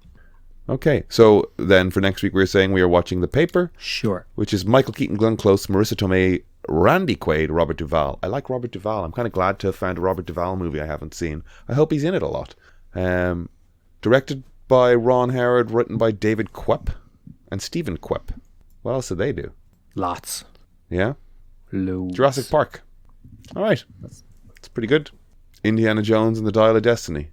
A: Okay. So then for next week, we're saying we are watching The Paper.
B: Sure. Which
A: is Michael Keaton, Glenn Close, Marissa Tomei, Randy Quaid, Robert Duvall. I like Robert Duvall. I'm kind of glad to have found a Robert Duvall movie I haven't seen. I hope he's in it a lot. Directed by Ron Howard, written by David Koepp and Stephen Koepp. What else did they do?
B: Lots.
A: Yeah?
B: Loads.
A: Jurassic Park. All right. That's pretty good. Indiana Jones and the Dial of Destiny.